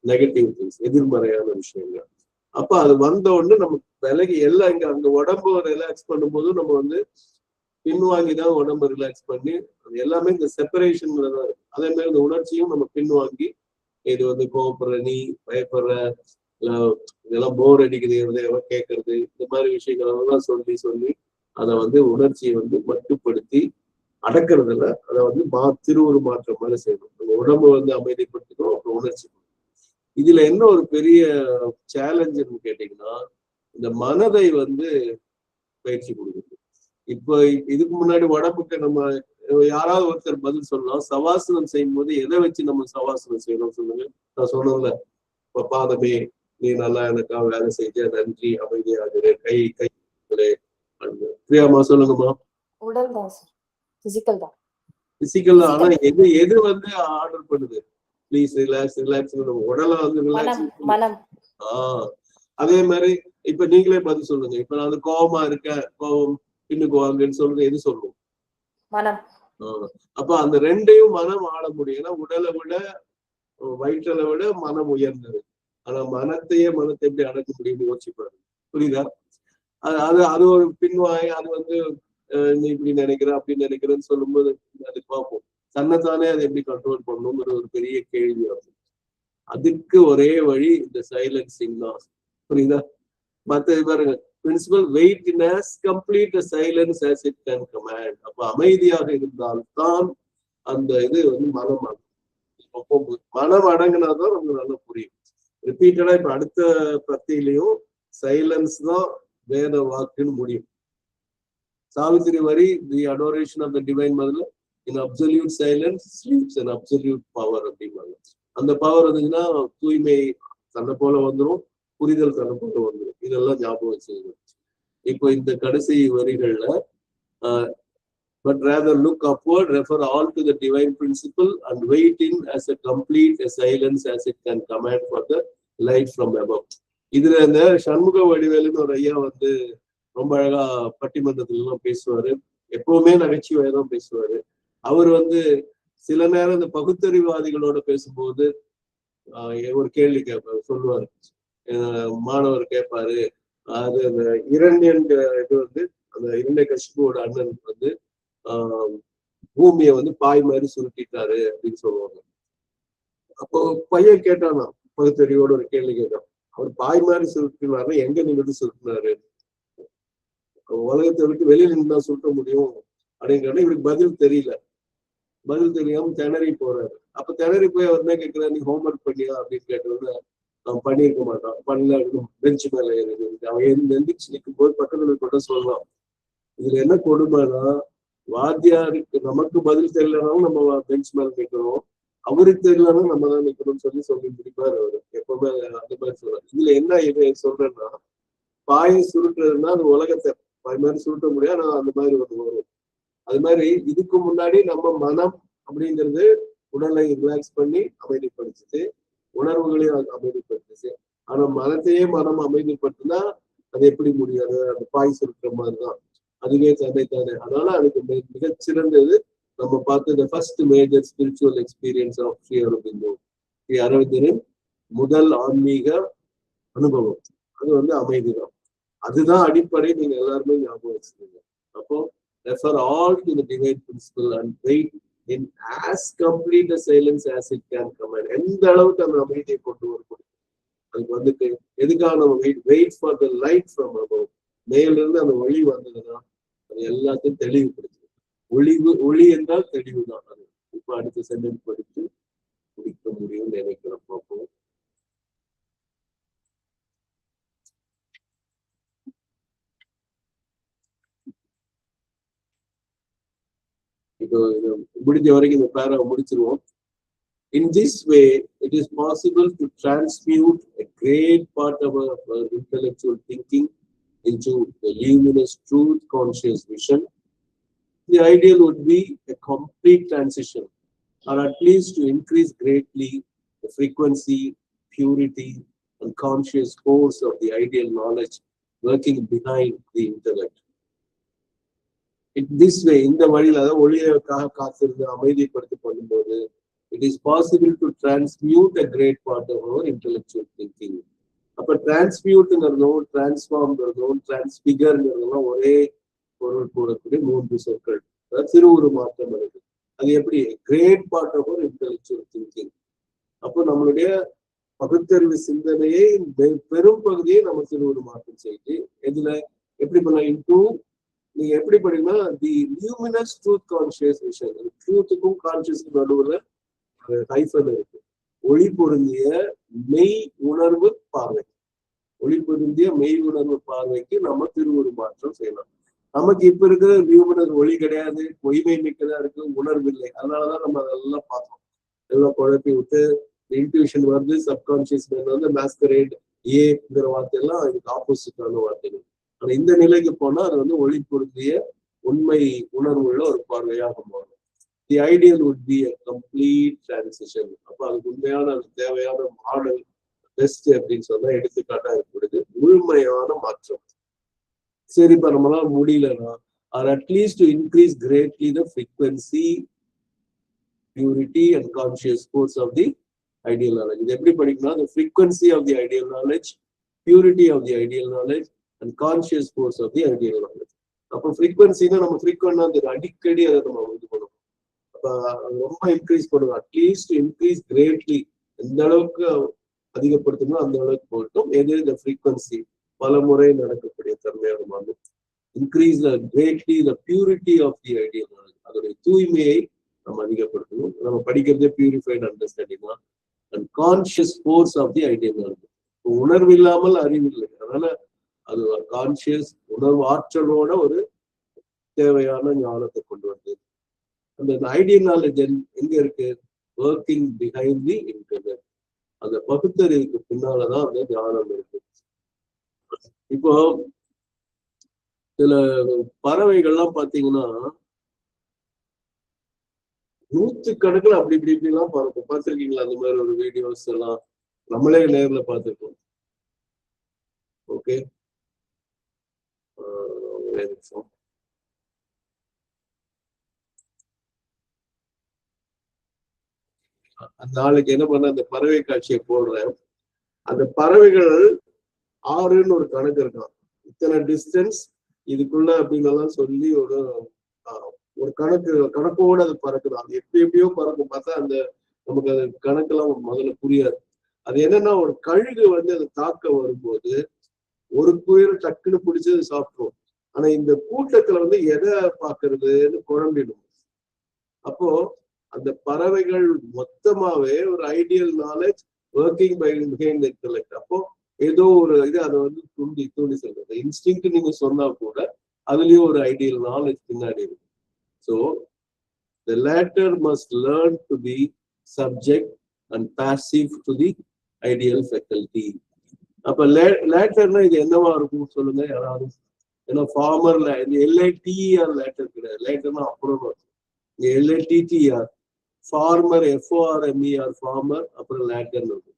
நெகட்டிவ் திங்ஸ், எதிர்மறையான விஷயங்கள். அப்ப அது வந்த உடனே நமக்கு விலகி எல்லாம் இங்க அந்த உடம்பு ரிலாக்ஸ் பண்ணும்போது நம்ம வந்து பின்வாங்கிதான் உடம்பு ரிலாக்ஸ் பண்ணி, அது எல்லாமே இந்த செப்பரேஷன்ல தான் இருக்கு. அதே மாதிரி இந்த உணர்ச்சியும் நம்ம பின்வாங்கி, இது வந்து கோவப்படுற, நீ பயப்படுற, இதெல்லாம் போர் அடிக்குது, எல்லாம் கேட்கறது, இந்த மாதிரி விஷயங்கள் எல்லாம் சொல்லி அதை வந்து உணர்ச்சியை வந்து மட்டுப்படுத்தி அடக்கிறதுல அதை வந்து திருவுரு மாற்றம் மாதிரி செய்யணும். நம்ம உடம்பு வந்து அமைதிப்படுத்திக்கணும், அப்புறம் உணர்ச்சி. இதுல என்ன ஒரு பெரிய சேலஞ்சுன்னு கேட்டீங்கன்னா, இந்த மனதை வந்து பயிற்சி கொடுக்குது. இப்போ இதுக்கு முன்னாடி உடம்புக்கு நம்ம யாராவது ஒருத்தர் பதில் சொல்லலாம், சவாசனம் செய்யும் போது எதை வச்சு நம்ம சவாசனம் செய்யணும் சொல்லுங்க. நான் சொன்னேன்ல, இப்ப பாதமே நீ நல்லா எனக்கா வேலை செஞ்ச, நன்றி, அமைதியாகுது, கை பிரியாமா சொல்லுங்கம்மா. உடல் தான் சார், பிசிக்கல் தான். பிசிக்கல் தான். ஆனா எது வந்து ஆர்டர் பண்ணுது, ப்ளீஸ் ரிலாக்ஸ் ரிலாக்ஸ், உடலை வந்து ரிலாக்ஸ். அதே மாதிரி இப்ப நீங்களே பதில் சொல்லுங்க. இப்ப நான் வந்து கோபமா இருக்கேன், கோபம் பின்னுக்கு வாங்கன்னு சொல்லுங்க, எது சொல்லுவோம்? மனம். அப்ப அந்த ரெண்டையும் மனம் ஆள முடியும். ஏன்னா உடலை விட வயிற்றலை விட மனம் உயர்ந்தது. ஆனா மனத்தை எப்படி அடக்க முடியும்னு யோசிப்பாரு. புரியுதா? அது அது ஒரு பின்வாய். அது வந்து நீ இப்படி நினைக்கிற அப்படி நினைக்கிறேன்னு சொல்லும்போது அது பார்ப்போம். தன்னைத்தானே அதை எப்படி கண்ட்ரோல் பண்ணணுங்கிற ஒரு பெரிய கேள்வி ஆகும். அதுக்கு ஒரே வழி இந்த சைலன்சிங் தான். புரியுதா? மற்ற பாருங்க, principle weight in as complete a silence as it can command. அப்ப அமைதியாக இருந்தால்தான் அந்த இது வந்து மனம் மனம் அடங்கினாதான் நமக்கு நல்லா புரியும். ரிப்பீட்டடா இப்ப அடுத்த பத்தியிலையும் சைலன்ஸ் தான் வேத வாக்குன்னு முடியும். சாவித்திரி வரி the adoration of the divine மதர்ல in absolute silence sleeps and absolute power அப்படிம்பாங்க. அந்த பவர் இருந்துச்சுன்னா தூய்மை தன்னை போல வந்துடும், புரிதல் தன்னை போல வந்துடும். இதெல்லாம் ஞாபகம் வச்சுக்கணும். இப்போ இந்த கடைசி வரிகள்ல but rather look upward, refer all to the divine principle and wait in as a complete a silence as it can command for the light from above. இதுல இந்த சண்முக வடிவேலுன்னு ஒரு ஐயா வந்து ரொம்ப அழகா பட்டிமன்றத்துல எல்லாம் பேசுவாரு. எப்பவுமே நகைச்சுவையா தான் பேசுவாரு. அவர் வந்து சில நேரம் இந்த பகுத்தறிவாதிகளோட பேசும்போது ஒரு கேள்வி கேட்பாரு, சொல்லுவாரு. மாணவர் கேட்பாரு, அது அந்த இரண்யன் இது வந்து அந்த இரண்டை கஷ்போட அண்ணன் வந்து பூமியை வந்து பாய் மாதிரி சுருட்டிட்டாரு அப்படின்னு சொல்லுவாங்க. அப்போ பையன் கேட்டானா, பகுத்தறிவோட ஒரு கேள்வி கேட்டான். அவர் பாய் மாதிரி சுருட்டினாரு, எங்க நின்று சுருட்டினாரு? உலகத்தை விட்டு வெளியில நின்று சுருட்ட முடியும் அப்படிங்கிற இவருக்கு பதில் தெரியல. பதில் தெரியாம திணறி போறாரு. அப்ப திணறி போய் அவர் என்ன கேட்கிறாரு, நீ ஹோம்ஒர்க் பண்ணியா அப்படின்னு கேட்டோம்னா அவன் பண்ணியிருக்க மாட்டான். பண்ணல, பெஞ்ச் மேல ஏறிது. அவன் எந்திரிச்சு நிற்கும் போது பக்கத்துல கூட சொல்லலாம். இதுல என்ன கொடுமைனா, வாத்தியாருக்கு நமக்கு பதில் தெரியலனாலும் நம்ம பெஞ்ச் மேல நிற்கிறோம், அவருக்கு தெரியலன்னா நம்ம தான் நிற்கணும்னு சொல்லி முடிப்பாரு அவரு. எப்பவுமே அந்த மாதிரி சொல்றாரு. இதுல என்ன இது சொல்றேன்னா, பாயை சுருட்டுறதுன்னா அது உலகத்தை பாய் மாதிரி சுருட்ட முடியாது, ஆனா அந்த மாதிரி ஒன்று வரும். அது மாதிரி இதுக்கு முன்னாடி நம்ம மனம் அப்படிங்கிறது உடலை ரிலாக்ஸ் பண்ணி அமைதிப்படுத்துச்சு, உணர்வுகளையும் அமைதிப்படுத்துச்சு. ஆனா மனத்தையே மனம் அமைதிப்படுத்தினா அது எப்படி முடியாது? அந்த பாய் சுருட்டுற மாதிரிதான், அதுவே தன்னைத்தானே. அதனால அதுக்கு மிகச்சிறந்தது நம்ம பார்த்து இந்த first major spiritual experience of Sri Aurobindo, Sri அரவிந்தரின் முதல் ஆன்மீக அனுபவம் அது வந்து அமைதிதான். அதுதான் அடிப்படை. நீங்க எல்லாருமே ஞாபகம் வச்சுக்கோங்க. அப்போ refer all to the divine principle and wait in as complete a silence as it can command. எந்த அளவுக்கு அந்த அமைதியை கொண்டு வரக்கூடிய அதுக்கு வந்துட்டு எதுக்காக நம்ம wait for the light from above. மேல இருந்து அந்த ஒளி வந்ததுன்னா அது எல்லாத்தையும் தெளிவுபடுத்துது. ஒளி என்றால் தெளிவு தான். அது இப்ப அடுத்த சென்டென்ஸ் படித்து முடிக்க முடியும்னு நினைக்கிறேன். பார்ப்போம். இப்போ முடிஞ்ச வரைக்கும் இந்த பேரை முடிச்சிருவோம். In this way, it is possible to transmute a great part of our intellectual thinking into the luminous truth conscious vision. The ideal would be a complete transition, or at least to increase greatly the frequency, purity, and conscious force of the ideal knowledge working behind the intellect. This way, இந்த வழியில ஒளியக்காக காத்திருந்து அமைதிப்படுத்தி பண்ணும்போது it is possible to transmute a great part of our intellectual thinking. அப்ப டிரான்ஸ்மியூட்ங்கிறதும் டிரான்ஸ்ஃபார்ம்ங்கிறதும் டிரான்ஸ்பிகர்ங்கிறதும் ஒரே பொருள் கூடக்கூடிய 3 சொற்கள். அதாவது திருவுரு மாற்றம் இருக்கு. அது எப்படி? Great part of our intellectual thinking. அப்போ நம்மளுடைய பகுத்தறிவு சிந்தனையை பெரும் பகுதியை நம்ம திருவுரு மாற்றம் செய்து எதுல எப்படி பண்ண இன்டூ நீங்க எப்படி பண்ணீங்கன்னா தி லியூமினஸ் ட்ரூத் கான்சியஸ் விஷன். ட்ரூத்துக்கும் கான்சியஸ்க்கும் நடுவுல ஹைஃபன் இருக்கு. ஒளி பொருந்திய மெய் உணர்வு பார்வை. ஒளி பொருந்திய மெய் உணர்வு பார்வைக்கு நம்ம திருவுரு மாற்றம் செய்யலாம். நமக்கு இப்ப இருக்கிற லியூமினஸ் ஒளி கிடையாது, பொய்மை மிக்கதா இருக்கு, உணர்வு இல்லை. அதனாலதான் நம்ம அதெல்லாம் பார்த்தோம். எல்லாம் குழப்பி விட்டு இன்ட்யூஷன் வருது, சப்கான்சியஸ் வந்து மேஸ்கரேட் ஏங்கிற வார்த்தையெல்லாம் இதுக்கு ஆப்போசிட்டான வார்த்தைகள். ஆனா இந்த நிலைக்கு போனா அது வந்து ஒளி பொருந்திய உண்மை உணர்வுள்ள ஒரு பார்வையாக மாறும். The ideal would be a complete transition. அப்ப அதுக்கு உண்மையான அது தேவையான மாடல் பெஸ்ட் அப்படின்னு சொன்னா எடுத்துக்காட்டா இருக்கக்கூடியது முழுமையான மாற்றம். சரி, இப்ப நம்மளால முடியலன்னா, or at least to increase greatly the frequency, purity and conscious force of the ideal knowledge. இது எப்படி படிக்கணும்னா, the frequency of the ideal knowledge, purity of the ideal knowledge and conscious force of the ideal knowledge. அப்போ ஃப்ரீக்வன்சினா நம்ம ஃப்ரீக்வெண்டா அடிக்கடி அதை நம்ம இது பண்ணணும். அப்ப ரொம்ப இன்க்ரீஸ் பண்ணுவோம். அட்லீஸ்ட் இன்க்ரீஸ் கிரேட்லி, எந்த அளவுக்கு அதிகப்படுத்தணும் அந்த அளவுக்கு போட்டும். எது இந்த ஃப்ரீக்வன்சி பல முறை நடக்கக்கூடிய தன்மையான மாதிரி. Increase greatly the purity of the ideal knowledge, அதோடைய தூய்மையை நம்ம அதிகப்படுத்தணும். நம்ம படிக்கிறதே பியூரிஃபைட் அண்டர்ஸ்டாண்டிங் தான். And conscious force of the ideal knowledge, உணர்வு இல்லாமல் அறிவில்லை. அதனால அது கான்சியஸ் உணர்வு ஆற்றலோட ஒரு தேவையான ஞானத்தை கொண்டு வந்து அந்த ஐடியல் நாலேஜ் எங்க இருக்கு? Working behind the internet. அந்த பகுத்தறிவுக்கு பின்னாலதான் அந்த ஞானம் இருக்கு. இப்போ சில பறவைகள்லாம் பாத்தீங்கன்னா நூற்றுக்கணக்கில் அப்படி இப்படி எல்லாம் பறக்கும். பார்த்திருக்கீங்களா அந்த மாதிரி ஒரு வீடியோஸ் எல்லாம்? நம்மளே நேர்ல பார்த்திருக்கோம். ஓகே, அந்த நாளைக்கு என்ன பண்ண, அந்த பறவை காட்சியை போடுறேன். அந்த பறவைகள் ஆறுன்னு ஒரு கணக்கு இருக்கான், இத்தனை டிஸ்டன்ஸ் இதுக்குள்ள அப்படின்னு சொல்லி ஒரு கணக்கோட அது பறக்குது. அது எப்படியோ பறக்கும். பார்த்தா அந்த நமக்கு அது கணக்கெல்லாம் முதல்ல புரியாது. அது என்னன்னா, ஒரு கழுகு அதை தாக்க வரும்போது ஒரு குயில் டக்குன்னு பிடிச்சது சாப்பிடும். ஆனா இந்த கூட்டத்துல எதை பாக்குறதுன்னு குழம்பிடும். அப்போ அந்த பறவைகள் மொத்தமாவே ஒரு ideal knowledge working by behind the intellect. அப்போ ஏதோ ஒரு இது அதை தூண்டி சொல்றது. இன்ஸ்டிங்க்ட் நீங்க சொன்னா கூட அதுலயும் ஒரு ஐடியல் நாலேஜ் பின்னாடி இருக்கு. So the latter must learn to be subject and passive to the ideal faculty. அப்ப லேட்டர்னா இது என்னவா இருக்கும் சொல்லுங்க யாராவது? ஏன்னா ஃபார்மர்ல LATER லேட்டர் கிடையாது. லேட்டர்னா அப்புறம் LATTR ஃபார்மர், FORMER ஃபார்மர், அப்புறம் லேட்டர்னு இருக்கும்.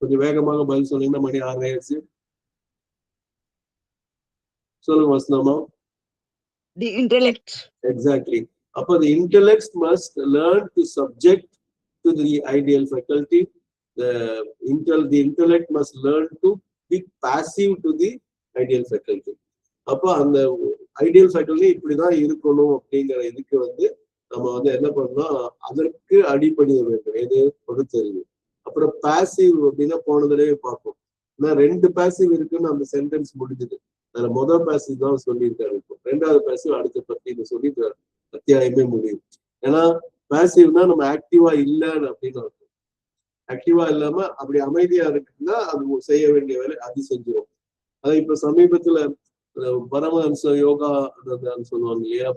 கொஞ்சம் வேகமாக பதில் சொன்னீங்கன்னா மணி 6 ஆயிடுச்சு. சொல்லுங்க வசனமா. The intellect. Exactly. அப்ப the intellect must learn to subject to the ideal faculty. The intellect must learn to be passive to the ideal faculty. அப்ப அந்த ஐடியல் ஃபேக்கல்டி இப்படிதான் இருக்கணும் அப்படிங்கிற இதுக்கு நம்ம என்ன பண்ணோம், அதற்கு அடிப்படைய வேண்டும். எது? பகுத்தறிவு. அப்புறம் பாசிவ் அப்படின்னா போன தடவை பார்ப்போம். ஏன்னா 2 பாசிவ் இருக்குன்னு அந்த சென்டென்ஸ் முடிஞ்சது. அதுல முதல் பாசிவ் தான் சொல்லியிருக்காரு. இப்போ 2வது பாசிவ் அடுத்த பத்தி சொல்லி அத்தியாயமே முடியும். ஏன்னா பாசிவ்னா நம்ம ஆக்டிவா இல்லைன்னு அப்படின்னு அர்த்தம். ஆக்டிவா இல்லாம அப்படி அமைதியா இருக்குன்னா அது செய்ய வேண்டிய வேலை அது செஞ்சிடும். அதான் இப்ப சமீபத்துல பரமஹம்ச யோகா சொல்லுவாங்க இல்லையா,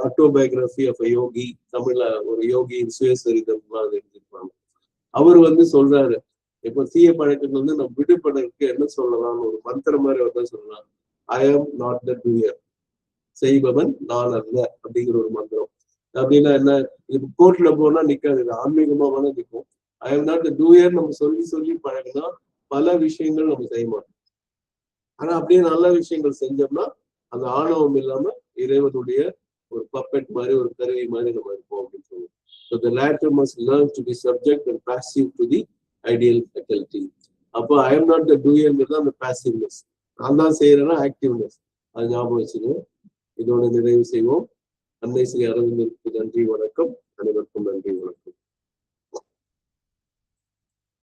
ஆட்டோபயோகிராபி ஆஃப் யோகி, தமிழ்ல ஒரு யோகியின் சுயசரிதம் எழுதியிருப்பாங்க. அவர் சொல்றாரு, இப்ப தீய பழக்கங்கள் நம்ம விடுபடுறதுக்கு என்ன சொல்லலாம்னு ஒரு மந்திரம் மாதிரி அவர் தான் சொல்லலாம். ஐ ஆம் நாட் த டூயர், செய்பவன் நான் அல்ல அப்படிங்கிற ஒரு மந்திரம். அப்படின்னா என்ன? இப்ப கோர்ட்ல போனா நிக்காது, ஆன்மீகமா வேணா நிற்கும். ஐ ஆம் நாட் த டூயர் நம்ம சொல்லி பழகினா பல விஷயங்கள் நம்ம செய்ய மாட்டோம். ஆனா அப்படியே நல்ல விஷயங்கள் செஞ்சோம்னா அந்த ஆணவம் இல்லாம இறைவனுடைய ஒரு பப்பெட் மாதிரி, ஒரு கருவி மாதிரி நம்ம இருப்போம் அப்படின்னு சொல்லுவோம். So the latter must learn to be subject and passive to the ideal faculty. அப்போ I am not the doer அந்த passiveness. நான் தான் செய்யறேன்னா ஆக்டிவ்னஸ். அது ஞாபகம் வச்சுக்கணும். இதோட நிறைவு செய்வோம். அன்னை ஸ்ரீ அரவிந்தருக்கு நன்றி, வணக்கம்.